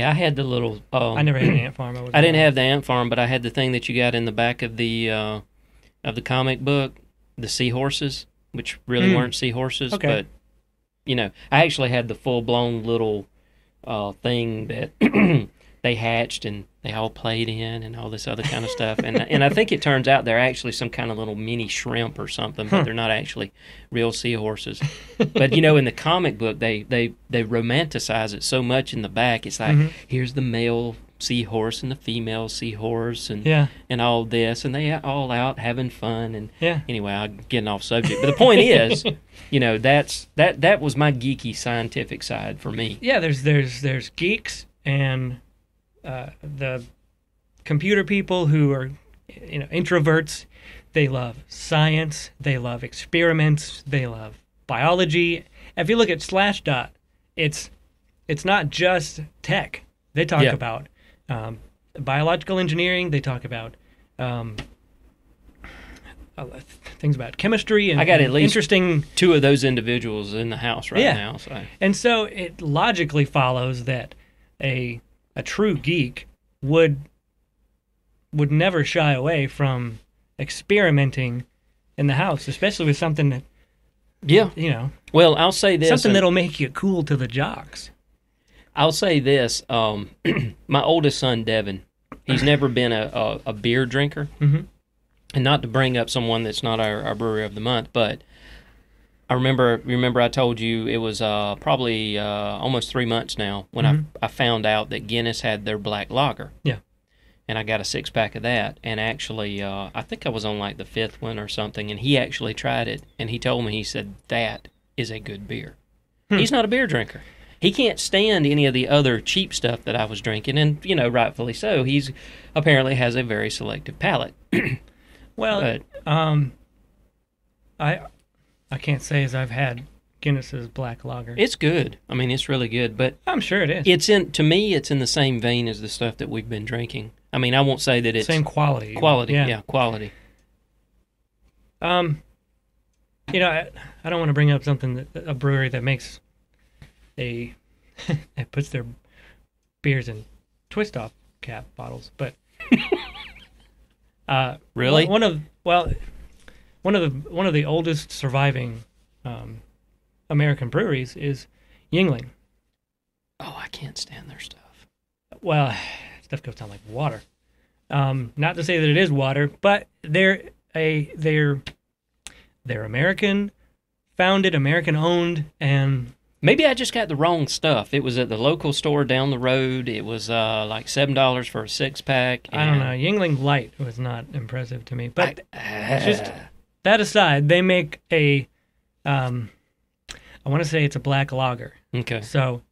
I had the little. I never had an ant farm. I didn't have the ant farm, but I had the thing that you got in the back of the comic book, the seahorses, which really weren't seahorses, but I actually had the full blown little thing that they hatched and they all played in and all this other kind of stuff. And I think it turns out they're actually some kind of little mini shrimp or something, but they're not actually real seahorses. But, in the comic book, they romanticize it so much in the back. It's like, here's the male seahorse and the female seahorse and all this, and they all out having fun. And anyway, I'm getting off subject. But the point is, that was my geeky scientific side for me. Yeah, there's geeks and the computer people who are introverts. They love science, they love experiments, they love biology. If you look at Slashdot, it's not just tech. They talk about biological engineering. They talk about things about chemistry, and I got at least interesting 2 of those individuals in the house now. So. And so it logically follows that a true geek would never shy away from experimenting in the house, especially with something that, Well, I'll say this. Something that'll make you cool to the jocks. I'll say this. My oldest son, Devin, he's never been a beer drinker. And not to bring up someone that's not our brewery of the month, but I remember I told you it was probably almost 3 months now when I found out that Guinness had their black lager. Yeah. And I got a 6-pack of that. And actually, I think I was on like the 5th one or something, and he actually tried it. And he told me, he said, that is a good beer. He's not a beer drinker. He can't stand any of the other cheap stuff that I was drinking, and, rightfully so. He's apparently has a very selective palate. Well, I can't say as I've had Guinness's black lager. It's good. I mean, it's really good, but I'm sure it is. To me, it's in the same vein as the stuff that we've been drinking. I mean, I won't say that it's same quality. Quality, yeah, quality. I don't want to bring up something a brewery that makes that puts their beers in twist-off cap bottles, but really one of the oldest surviving American breweries is Yuengling. Oh, I can't stand their stuff. Well, stuff goes down like water. Not to say that it is water, but they're They're American founded, American owned, and Maybe I just got the wrong stuff. It was at the local store down the road. It was like $7 for a 6-pack. I don't know. Yuengling Light was not impressive to me. But just that aside, they make a, I want to say it's a black lager. Okay. So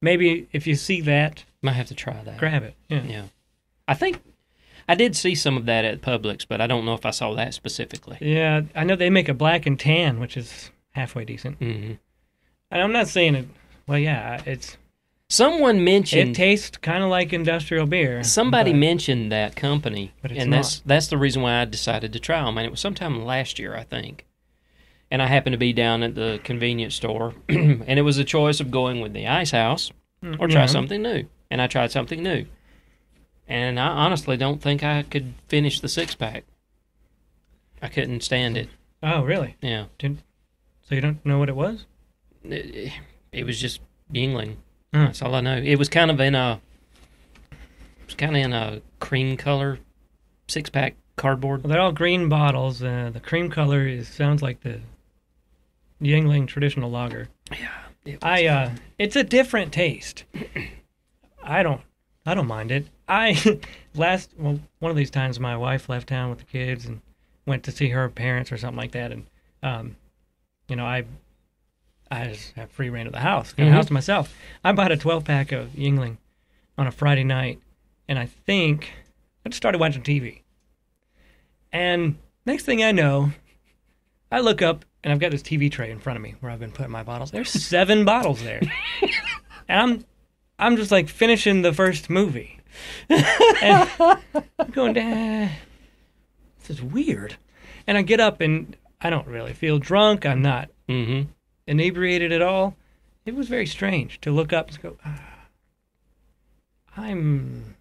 maybe if you see that, Might have to try that. grab it. Yeah. Yeah. I think I did see some of that at Publix, but I don't know if I saw that specifically. Yeah, I know they make a black and tan, which is halfway decent. Mm-hmm. And I'm not saying it. Well, yeah, Someone mentioned it tastes kind of like industrial beer. somebody but- mentioned that company, But it's and not. that's the reason why I decided to try them. And it was sometime last year, I think. And I happened to be down at the convenience store, and it was a choice of going with the Ice House or try Yeah. something new. And I tried something new. And I honestly don't think I could finish the 6-pack. I couldn't stand it. Oh, really? Yeah. So you don't know what it was? It was just Yingling. Hmm. That's all I know. It was kind of in a cream color 6-pack cardboard. Well, they're all green bottles. The cream color sounds like the Yuengling traditional lager. Yeah. It's a different taste. I don't mind it. One of these times my wife left town with the kids and went to see her parents or something like that, and I just have free reign of the house, got a house to myself. I bought a 12-pack of Yuengling on a Friday night, and I think I just started watching TV. And next thing I know, I look up and I've got this TV tray in front of me where I've been putting my bottles. There's 7 bottles there, and I'm just like finishing the first movie, and I'm going, this is weird. And I get up and I don't really feel drunk. I'm not inebriated at all. It was very strange to look up and go, I'm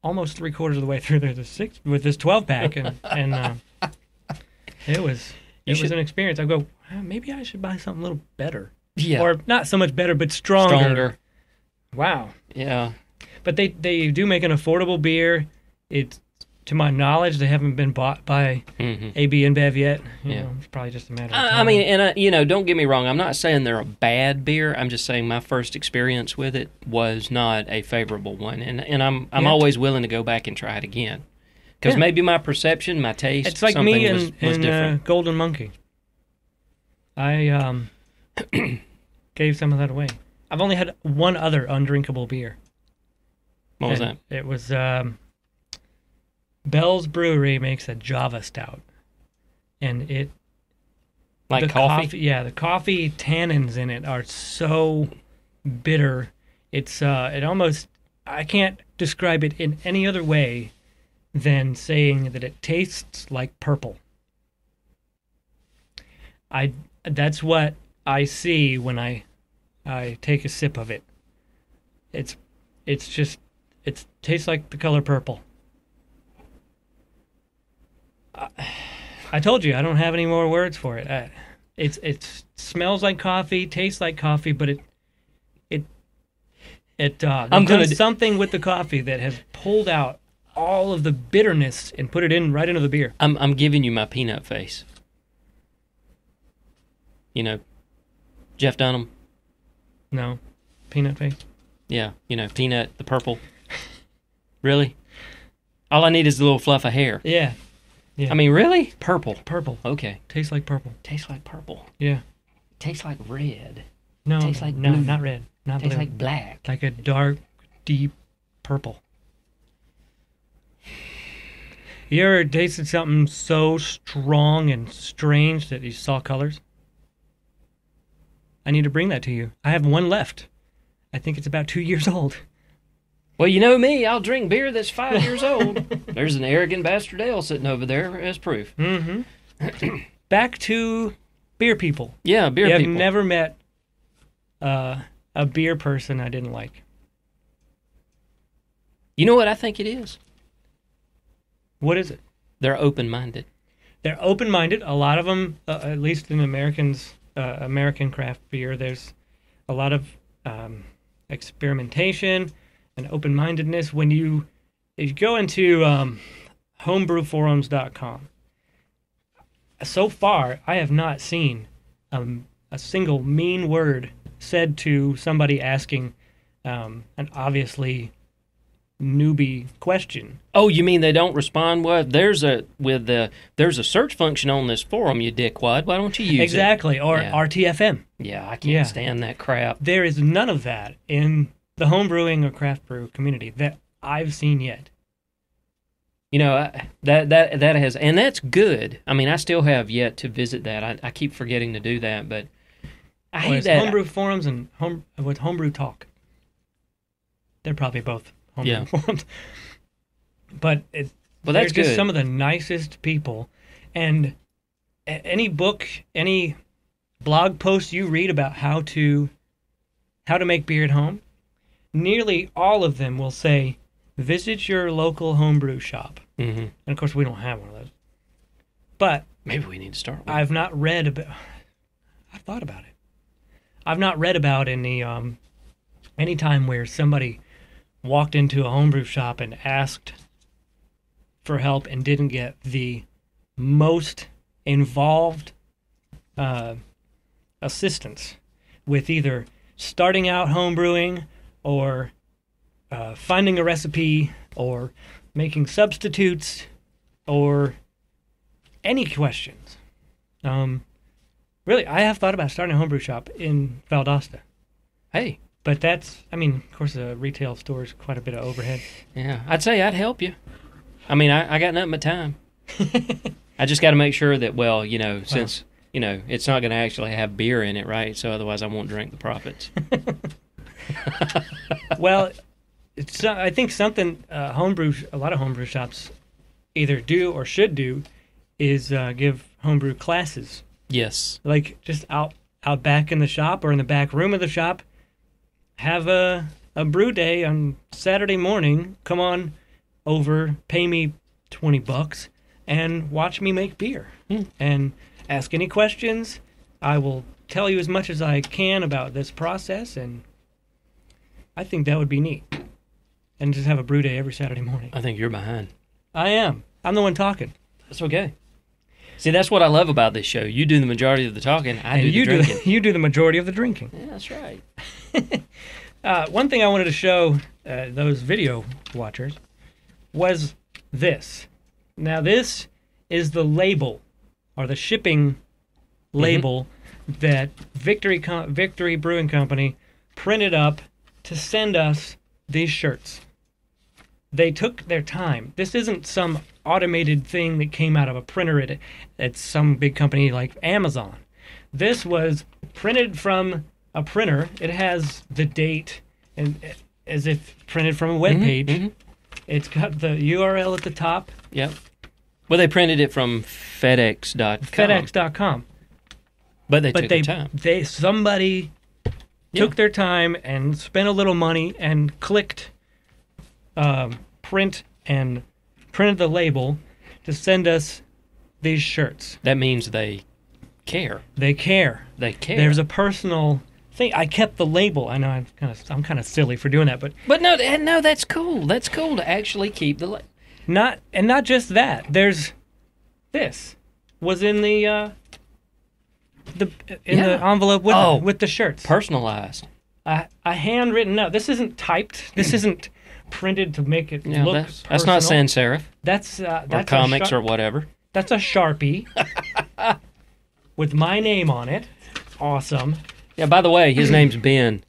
almost 3/4 of the way through with this 12-pack, and it was an experience. I go, maybe I should buy something a little better. Yeah. Or not so much better, but stronger. Wow. Yeah. But they do make an affordable beer. It's, to my knowledge, they haven't been bought by AB InBev yet. You know, it's probably just a matter of time. I mean, and don't get me wrong. I'm not saying they're a bad beer. I'm just saying my first experience with it was not a favorable one, and I'm always willing to go back and try it again, because maybe my perception, my taste, it's like something me was different. Golden Monkey. I gave some of that away. I've only had one other undrinkable beer. What was that? It was Bell's Brewery makes a Java Stout, and it Like coffee? Yeah, the coffee tannins in it are so bitter. It's it almost, I can't describe it in any other way than saying that it tastes like purple. That's what I see when I take a sip of it. It tastes like the color purple. I told you I don't have any more words for it. It smells like coffee, tastes like coffee, but it does something with the coffee that has pulled out all of the bitterness and put it right into the beer. I'm giving you my peanut face. You know, Jeff Dunham. No, peanut face. Yeah, Peanut, the purple. Really? All I need is a little fluff of hair. Yeah. I mean, really? Purple. Purple. Okay. Tastes like purple. Tastes like purple. Yeah. Tastes like red. No. Tastes like no, blue. not red. Not Tastes blue. like black. Like a dark, deep purple. You ever tasted something so strong and strange that you saw colors? I need to bring that to you. I have one left. I think it's about 2 years old. Well, you know me. I'll drink beer that's 5 years old. There's an arrogant bastard ale sitting over there as proof. Mm-hmm. Back to beer people. Yeah, beer people. I've never met a beer person I didn't like. You know what I think it is? What is it? They're open-minded. They're open-minded. A lot of them, at least in American craft beer, there's a lot of experimentation and open-mindedness. If you go into homebrewforums.com, so far, I have not seen a single mean word said to somebody asking an obviously newbie question. Oh, you mean they don't respond? Well, there's a search function on this forum, you dickwad. Why don't you use exactly, it? or Yeah. RTFM. Yeah, I can't stand that crap. There is none of that in the homebrewing or craft brew community that I've seen yet. You know, that has, and that's good. I mean, I still have yet to visit that. I keep forgetting to do that, but I hate that. Homebrew forums and homebrew talk. They're probably both homebrew forums. But they're that's just good. some of the nicest people. And any book, any blog post you read about how to make beer at home, nearly all of them will say, visit your local homebrew shop. Mm-hmm. And of course, we don't have one of those. But maybe we need to start with. I've not read about. I've thought about it. I've not read about any time where somebody walked into a homebrew shop and asked for help and didn't get the most involved assistance with either starting out homebrewing or finding a recipe or making substitutes or any questions. Really, I have thought about starting a homebrew shop in Valdosta. Hey. But that's, I mean, of course, a retail store is quite a bit of overhead. Yeah, I'd say I'd help you. I mean, I got nothing but time. I just got to make sure that, well, you know, since, you know, it's not going to actually have beer in it, right? So otherwise I won't drink the profits. Well, I think something a lot of homebrew shops either do or should do is give homebrew classes. Yes. Like just out back in the shop or in the back room of the shop, have a brew day on Saturday morning. Come on over, pay me $20, and watch me make beer. And ask any questions. I will tell you as much as I can about this process, and I think that would be neat. And just have a brew day every Saturday morning. I think you're behind. I am. I'm the one talking. That's okay. See, that's what I love about this show. You do the majority of the talking. I do the drinking. You do the majority of the drinking. Yeah, that's right. One thing I wanted to show those video watchers was this. Now, this is the label, or the shipping label, that Victory Brewing Company printed up to send us these shirts. They took their time. This isn't some automated thing that came out of a printer at some big company like Amazon. This was printed from a printer. It has the date and as if printed from a web page. It's got the URL at the top. Yep. Well, they printed it from FedEx.com. FedEx.com. But they took their time. Somebody took their time and spent a little money and clicked print and printed the label to send us these shirts. That means they care. They care. They care. There's a personal thing. I kept the label. I know I'm kind of silly for doing that, but no, that's cool. That's cool to actually keep the label. Not just that. There's this was in the envelope with the shirts. Personalized. A handwritten note. This isn't typed. This isn't printed to make it look personal. That's not sans serif. That's or comics or whatever. That's a Sharpie with my name on it. Awesome. Yeah, by the way, his name's Ben.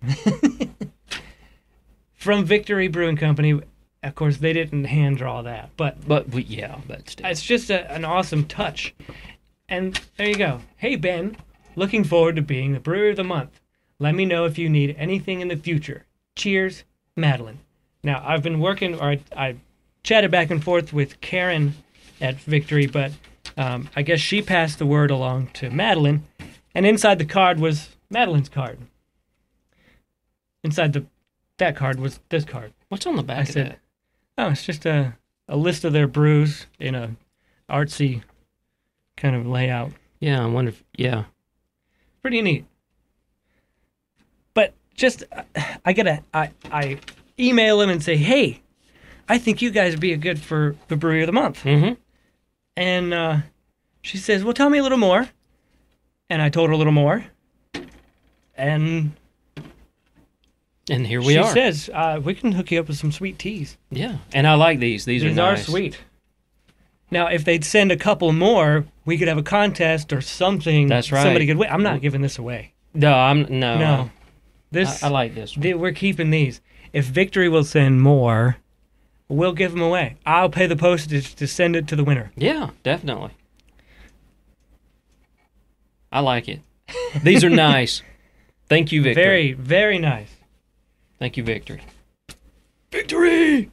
From Victory Brewing Company. Of course, they didn't hand draw that, but still. It's just an awesome touch. And there you go. Hey, Ben, looking forward to being the Brewer of the Month. Let me know if you need anything in the future. Cheers, Madeline. Now, I've been working, or I chatted back and forth with Karen at Victory, but I guess she passed the word along to Madeline, and inside the card was Madeline's card. Inside that card was this card. What's on the back of that? Oh, it's just a list of their brews in a artsy kind of layout. Yeah, I wonder if, Pretty neat. But just, I email him and say, hey, I think you guys would be a good for the Brewery of the Month. Mm-hmm. And She says, well, tell me a little more. And I told her a little more. And here we are. She says, we can hook you up with some sweet teas. Yeah, and I like these. These are nice. These are sweet. Now, if they'd send a couple more, we could have a contest or something. That's right. Somebody could win. I'm not giving this away. No. This I like this one. We're keeping these. If Victory will send more, we'll give them away. I'll pay the postage to send it to the winner. Yeah, definitely. I like it. These are nice. Thank you, Victory. Very, very nice. Thank you, Victory. Victory!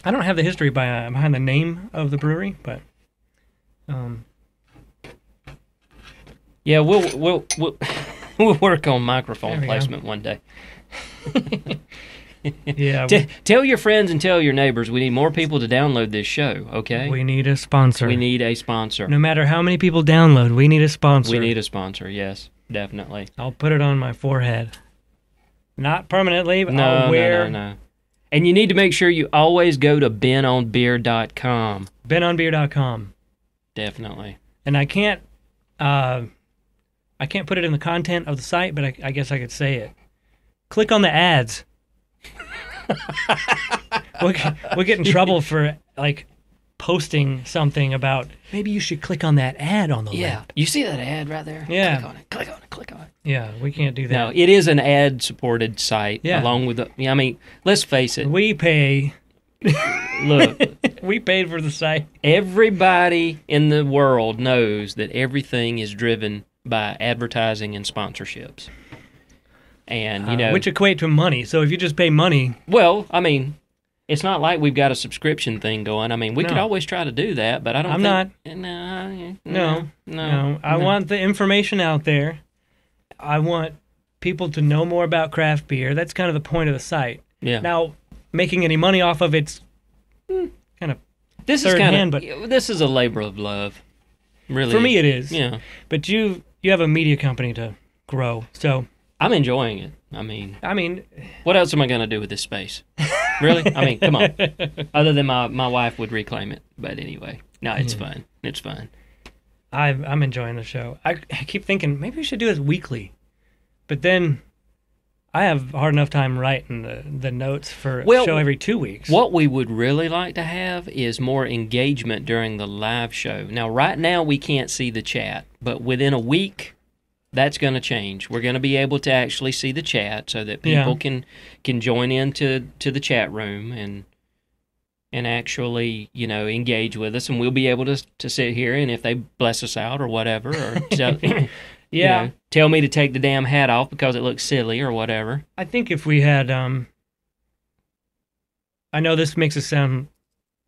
I don't have the history behind the name of the brewery, but yeah, we'll work on microphone placement one day. Yeah. Tell your friends and tell your neighbors we need more people to download this show, okay? We need a sponsor. We need a sponsor. No matter how many people download, we need a sponsor. We need a sponsor, yes, definitely. I'll put it on my forehead. Not permanently, but No. And you need to make sure you always go to benonbeer.com. benonbeer.com. Definitely. And I can't put it in the content of the site, but I guess I could say it. Click on the ads. We'll get in trouble for posting something about maybe you should click on that ad on the link. You see that ad right there? Yeah. Click on it. Yeah, we can't do that. No, it is an ad-supported site. Yeah. Along with let's face it. We pay. Look, we paid for the site. Everybody in the world knows that everything is driven by advertising and sponsorships. And, which equate to money. So if you just pay money. Well, it's not like we've got a subscription thing going. We could always try to do that, but I don't No. I want the information out there. I want people to know more about craft beer. That's kind of the point of the site. Yeah. Now, making any money off of it's kind of this is a labor of love. Really. For me it is. Yeah. But you have a media company to grow, so I'm enjoying it. What else am I going to do with this space? Really? Come on. Other than my wife would reclaim it. But anyway, no, it's fun. It's fun. I'm enjoying the show. I keep thinking maybe we should do this weekly, but then I have a hard enough time writing the notes for a show every 2 weeks. What we would really like to have is more engagement during the live show. Now, right now we can't see the chat, but within a week, that's going to change. We're going to be able to actually see the chat so that people can join into the chat room and actually, engage with us, and we'll be able to sit here, and if they bless us out or whatever, or tell me to take the damn hat off because it looks silly or whatever. I think if we had, I know this makes us sound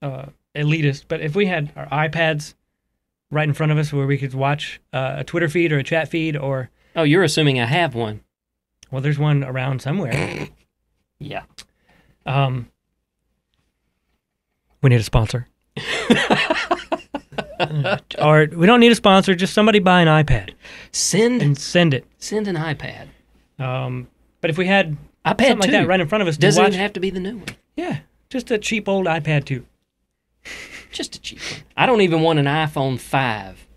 elitist, but if we had our iPads right in front of us where we could watch a Twitter feed or a chat feed or... Oh, you're assuming I have one. Well, there's one around somewhere. Yeah. We need a sponsor. Or we don't need a sponsor, just somebody buy an iPad. Send it. Send an iPad. But if we had iPad something like that right in front of us doesn't even have to be the new one. Yeah, just a cheap old iPad 2. Just a cheap one. I don't even want an iPhone 5.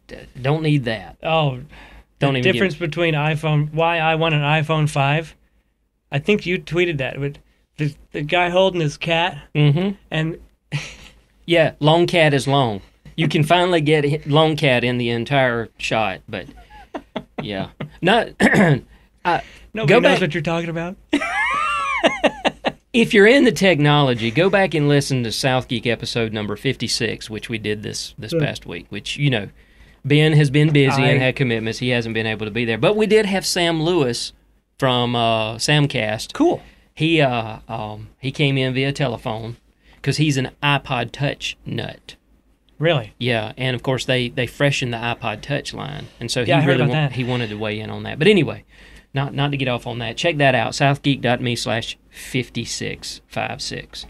Don't need that. Oh, don't the even difference between why I want an iPhone 5, I think you tweeted that, with the guy holding his cat, and... Yeah, long cat is long. You can finally get long cat in the entire shot, but yeah. Nobody knows what you're talking about. If you're in the technology, go back and listen to South Geek episode number 56, which we did this past week, which, Ben has been busy and had commitments. He hasn't been able to be there. But we did have Sam Lewis from Samcast. Cool. He came in via telephone because he's an iPod Touch nut. Really? Yeah, and of course they freshened the iPod Touch line, and so I heard about that. He wanted to weigh in on that. But anyway, not to get off on that. Check that out, southgeek.me/5656.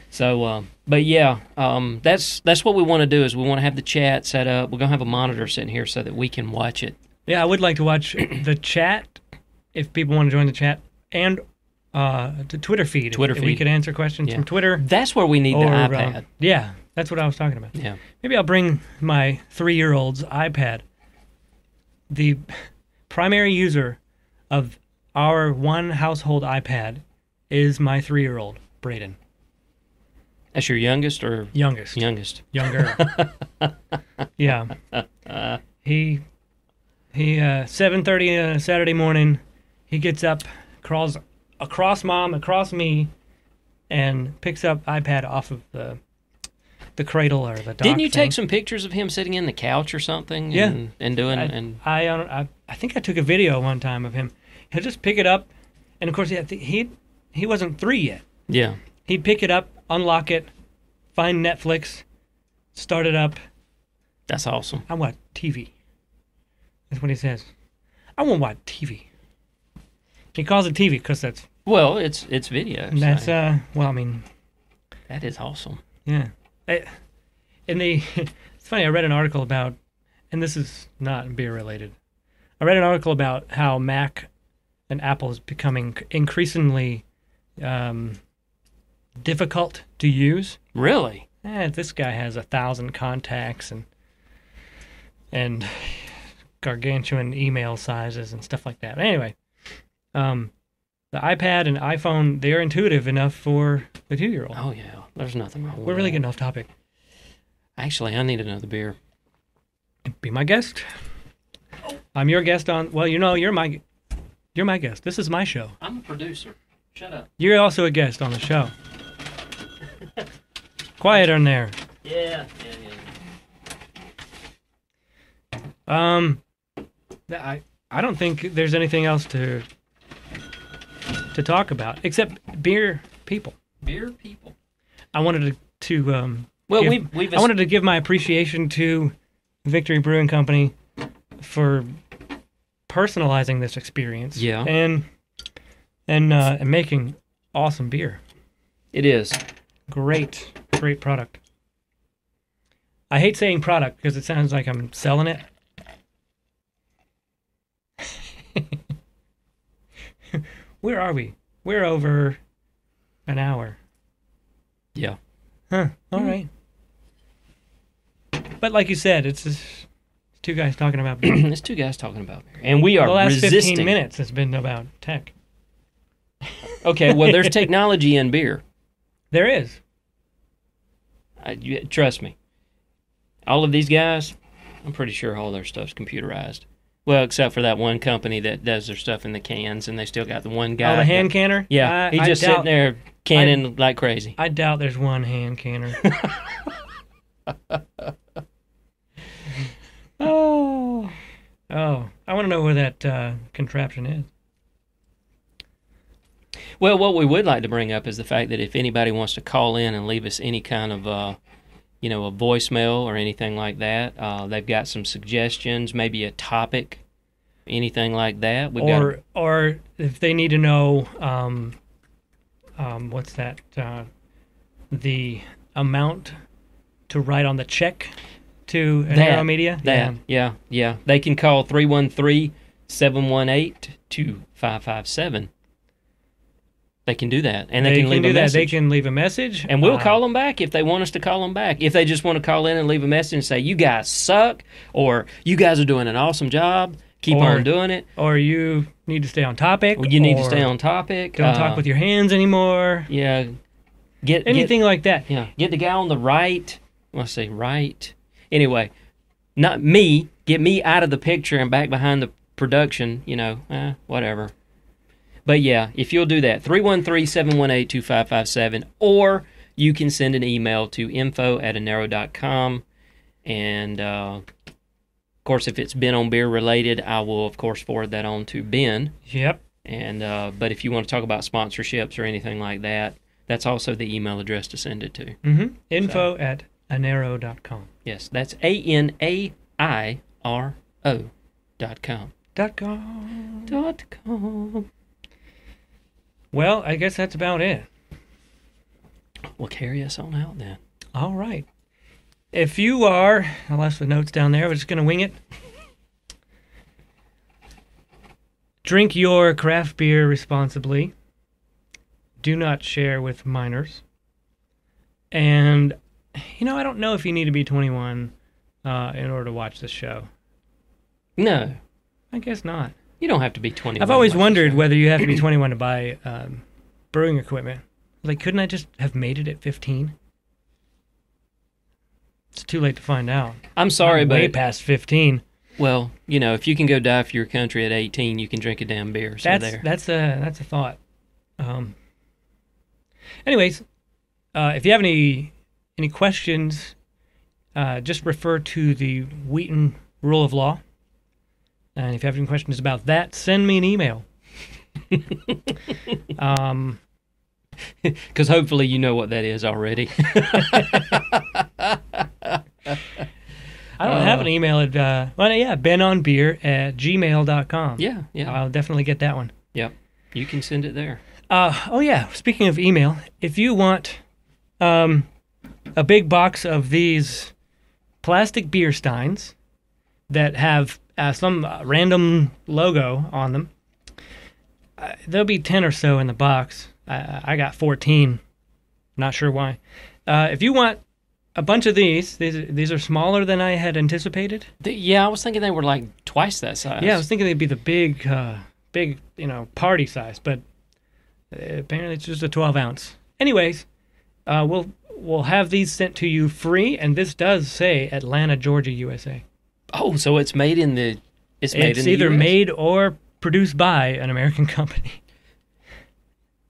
So, but yeah, that's what we want to do is we want to have the chat set up. We're gonna have a monitor sitting here so that we can watch it. Yeah, I would like to watch the chat if people want to join the chat, and the Twitter feed. If we could answer questions from Twitter. That's where we need the iPad. Yeah. That's what I was talking about. Yeah. Maybe I'll bring my 3-year-old's iPad. The primary user of our one household iPad is my 3-year-old, Braden. That's your youngest or Youngest. Younger. Yeah. He 7:30 on a Saturday morning, he gets up, crawls across Mom, across me, and picks up iPad off of the cradle or the dock. Didn't you thing. take some pictures of him sitting in the couch or something? Yeah. And doing I think I took a video one time of him. He'll just pick it up, and of course he wasn't 3 yet. Yeah. He'd pick it up, unlock it, find Netflix, start it up. That's awesome. I want TV. That's what he says. I want to watch TV. He calls it TV because that's... Well, it's video. That's, so well, I mean... that is awesome. Yeah. It's funny, I read an article about, and this is not beer related. I read an article about how Mac and Apple is becoming increasingly difficult to use. Really? This guy has 1,000 contacts and gargantuan email sizes and stuff like that. Anyway, the iPad and iPhone, they're intuitive enough for the 2-year-old. Oh, yeah. There's nothing wrong with We're really that. getting off topic. Actually, I need another beer. Be my guest. I'm your guest on... Well, you're my guest. This is my show. I'm a producer. Shut up. You're also a guest on the show. Quiet in there. Yeah. I don't think there's anything else to talk about except beer people. Beer people. I wanted to Well, I wanted to give my appreciation to Victory Brewing Company for personalizing this experience. Yeah. And making awesome beer. It is. Great product. I hate saying product because it sounds like I'm selling it. Where are we? We're over an hour. Yeah. Huh. All right. But like you said, it's just two guys talking about beer. It's two guys talking about beer. And we are The last resisting. 15 minutes has been about tech. Okay, well, there's technology in beer. There is. Trust me. All of these guys, I'm pretty sure all their stuff's computerized. Well, except for that one company that does their stuff in the cans, and they still got the one guy. Oh, the hand canner? Yeah, he's just sitting there canning like crazy. I doubt there's one hand canner. Oh, I want to know where that contraption is. Well, what we would like to bring up is the fact that if anybody wants to call in and leave us any kind of, a voicemail or anything like that, they've got some suggestions, maybe a topic, anything like that. Or if they need to know, what's that? The amount to write on the check to Anero Media. Yeah. They can call 313-718-2557. They can do that, and they can leave a message. They can leave a message, and we'll call them back if they want us to call them back. If they just want to call in and leave a message and say, "You guys suck," or "You guys are doing an awesome job. Keep on doing it," or "You need to stay on topic." You need to stay on topic. Don't talk with your hands anymore. Yeah, anything like that. Yeah, get the guy on the right. Let's say right. Anyway, not me. Get me out of the picture and back behind the production. Whatever. But yeah, if you'll do that, 313-718-2557, or you can send an email to info@anero.com. And, of course, if it's Ben on Beer related, I will, of course, forward that on to Ben. Yep. And but if you want to talk about sponsorships or anything like that, that's also the email address to send it to. Mm-hmm. Info@anero.com. Yes, that's ANAIRO.com. .com. Well, I guess that's about it. Well, carry us on out then. All right. If you are, I left the notes down there. We're just going to wing it. Drink your craft beer responsibly. Do not share with minors. And I don't know if you need to be 21 in order to watch this show. No, I guess not. you don't have to be 21. I've always to watch wondered the show. whether you have to be 21 to buy brewing equipment. Like, couldn't I just have made it at 15? It's too late to find out. I'm sorry, I'm but way past 15. well, if you can go die for your country at 18, you can drink a damn beer. So there. That's a thought. Anyways, if you have any questions, just refer to the Wheaton Rule of Law. And if you have any questions about that, send me an email. Because hopefully you know what that is already. I don't have an email at benonbeer@gmail.com. Yeah. I'll definitely get that one. Yep. You can send it there. Oh yeah, speaking of email, if you want a big box of these plastic beer steins that have some random logo on them, there'll be 10 or so in the box. I got 14. Not sure why. If you want a bunch of these are smaller than I had anticipated. Yeah, I was thinking they were like twice that size. Yeah, I was thinking they'd be the big, party size, but apparently it's just a 12-ounce. Anyways, we'll have these sent to you free, and this does say Atlanta, Georgia, USA. Oh, so it's made in the. It's either US? made or produced by an American company.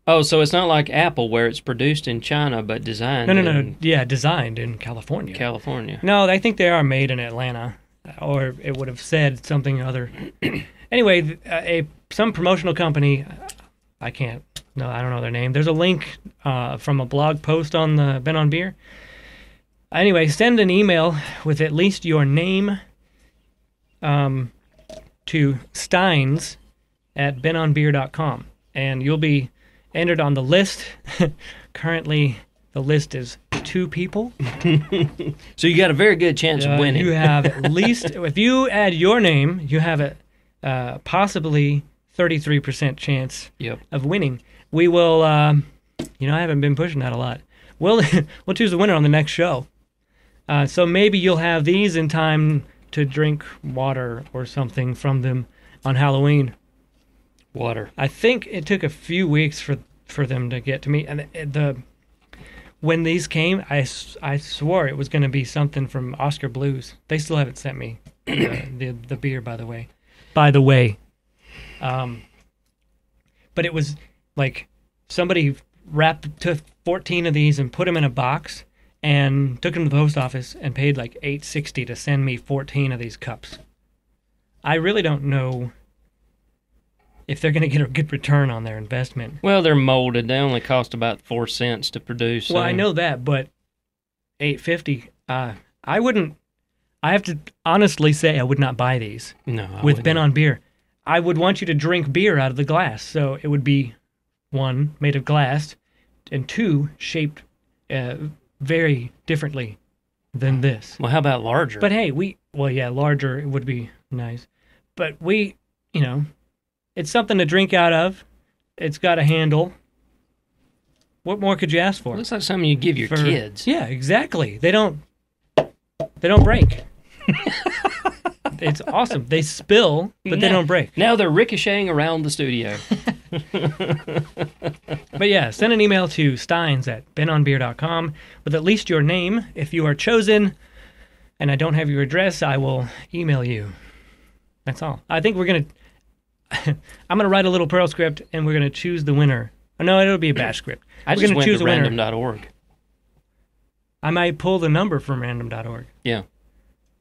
Oh, so it's not like Apple where it's produced in China but designed No. in Yeah, designed in California. California. No, I think they are made in Atlanta, or it would have said something other. Anyway, some promotional company, I don't know their name. There's a link from a blog post on the Ben on Beer. Anyway, send an email with at least your name to steins@benonbeer.com, and you'll be entered on the list. Currently, the list is 2 people. So you got a very good chance of winning. You have at least, if you add your name, you have a possibly 33% chance of winning. We will, I haven't been pushing that a lot. We'll choose the winner on the next show. So maybe you'll have these in time to drink water or something from them on Halloween. Water. I think it took a few weeks for them to get to me, and when these came, I swore it was going to be something from Oscar Blues. They still haven't sent me the beer, by the way. But it was like somebody took 14 of these and put them in a box and took them to the post office and paid like $8.60 to send me 14 of these cups. I really don't know if they're going to get a good return on their investment. Well, they're molded. They only cost about 4 cents to produce. Well, I know that, but $8.50. I have to honestly say I would not buy these. No, with Ben on Beer. I would want you to drink beer out of the glass, so it would be 1 made of glass, and 2 shaped very differently than this. Well, how about larger? But hey, larger would be nice. But it's something to drink out of. It's got a handle. What more could you ask for? Looks like something you give your kids. Yeah, exactly. They don't break. It's awesome. They spill, but they don't break. Now they're ricocheting around the studio. But yeah, send an email to steins@benonbeer.com with at least your name. If you are chosen and I don't have your address, I will email you. That's all. I think I'm going to write a little Perl script, and we're going to choose the winner. Oh, no, it'll be a bash script. I just went to random.org. I might pull the number from random.org. Yeah.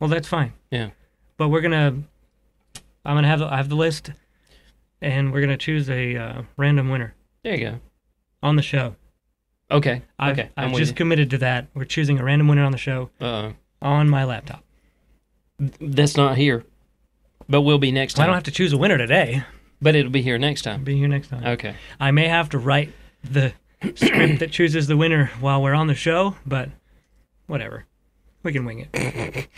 Well, that's fine. Yeah. But I have the list, and we're going to choose a random winner. There you go. On the show. Okay. I've just committed to that. We're choosing a random winner on the show. On my laptop. That's not here. But we'll be next time. Well, I don't have to choose a winner today. But it'll be here next time. It'll be here next time. Okay. I may have to write the script that chooses the winner while we're on the show, but whatever. We can wing it.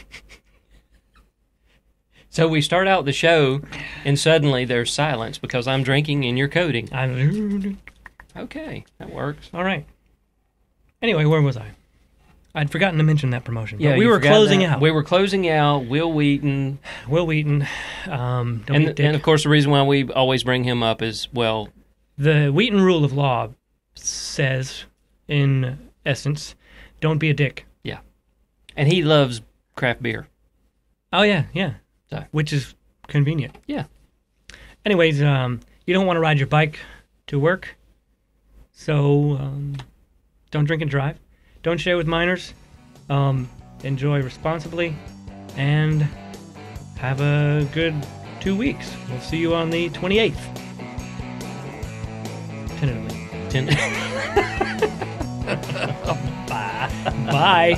So we start out the show, and suddenly there's silence because I'm drinking and you're coding. Okay, that works. All right. Anyway, where was I? I'd forgotten to mention that promotion. Yeah, but we you were forgot closing that. out. We were closing out Will Wheaton. And And of course, the reason why we always bring him up is, well, the Wheaton rule of law says, in essence, don't be a dick. yeah. And he loves craft beer. Oh, yeah. So. Which is convenient. Yeah. Anyways, you don't want to ride your bike to work, so don't drink and drive. Don't share with minors. Enjoy responsibly, and have a good 2 weeks. We'll see you on the 28th. Tentatively. Bye.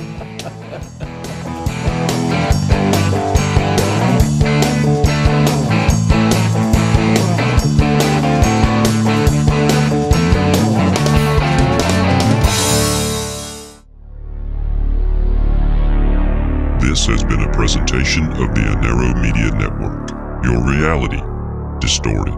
This has been a presentation of the Anero Media Network. Your reality distorted.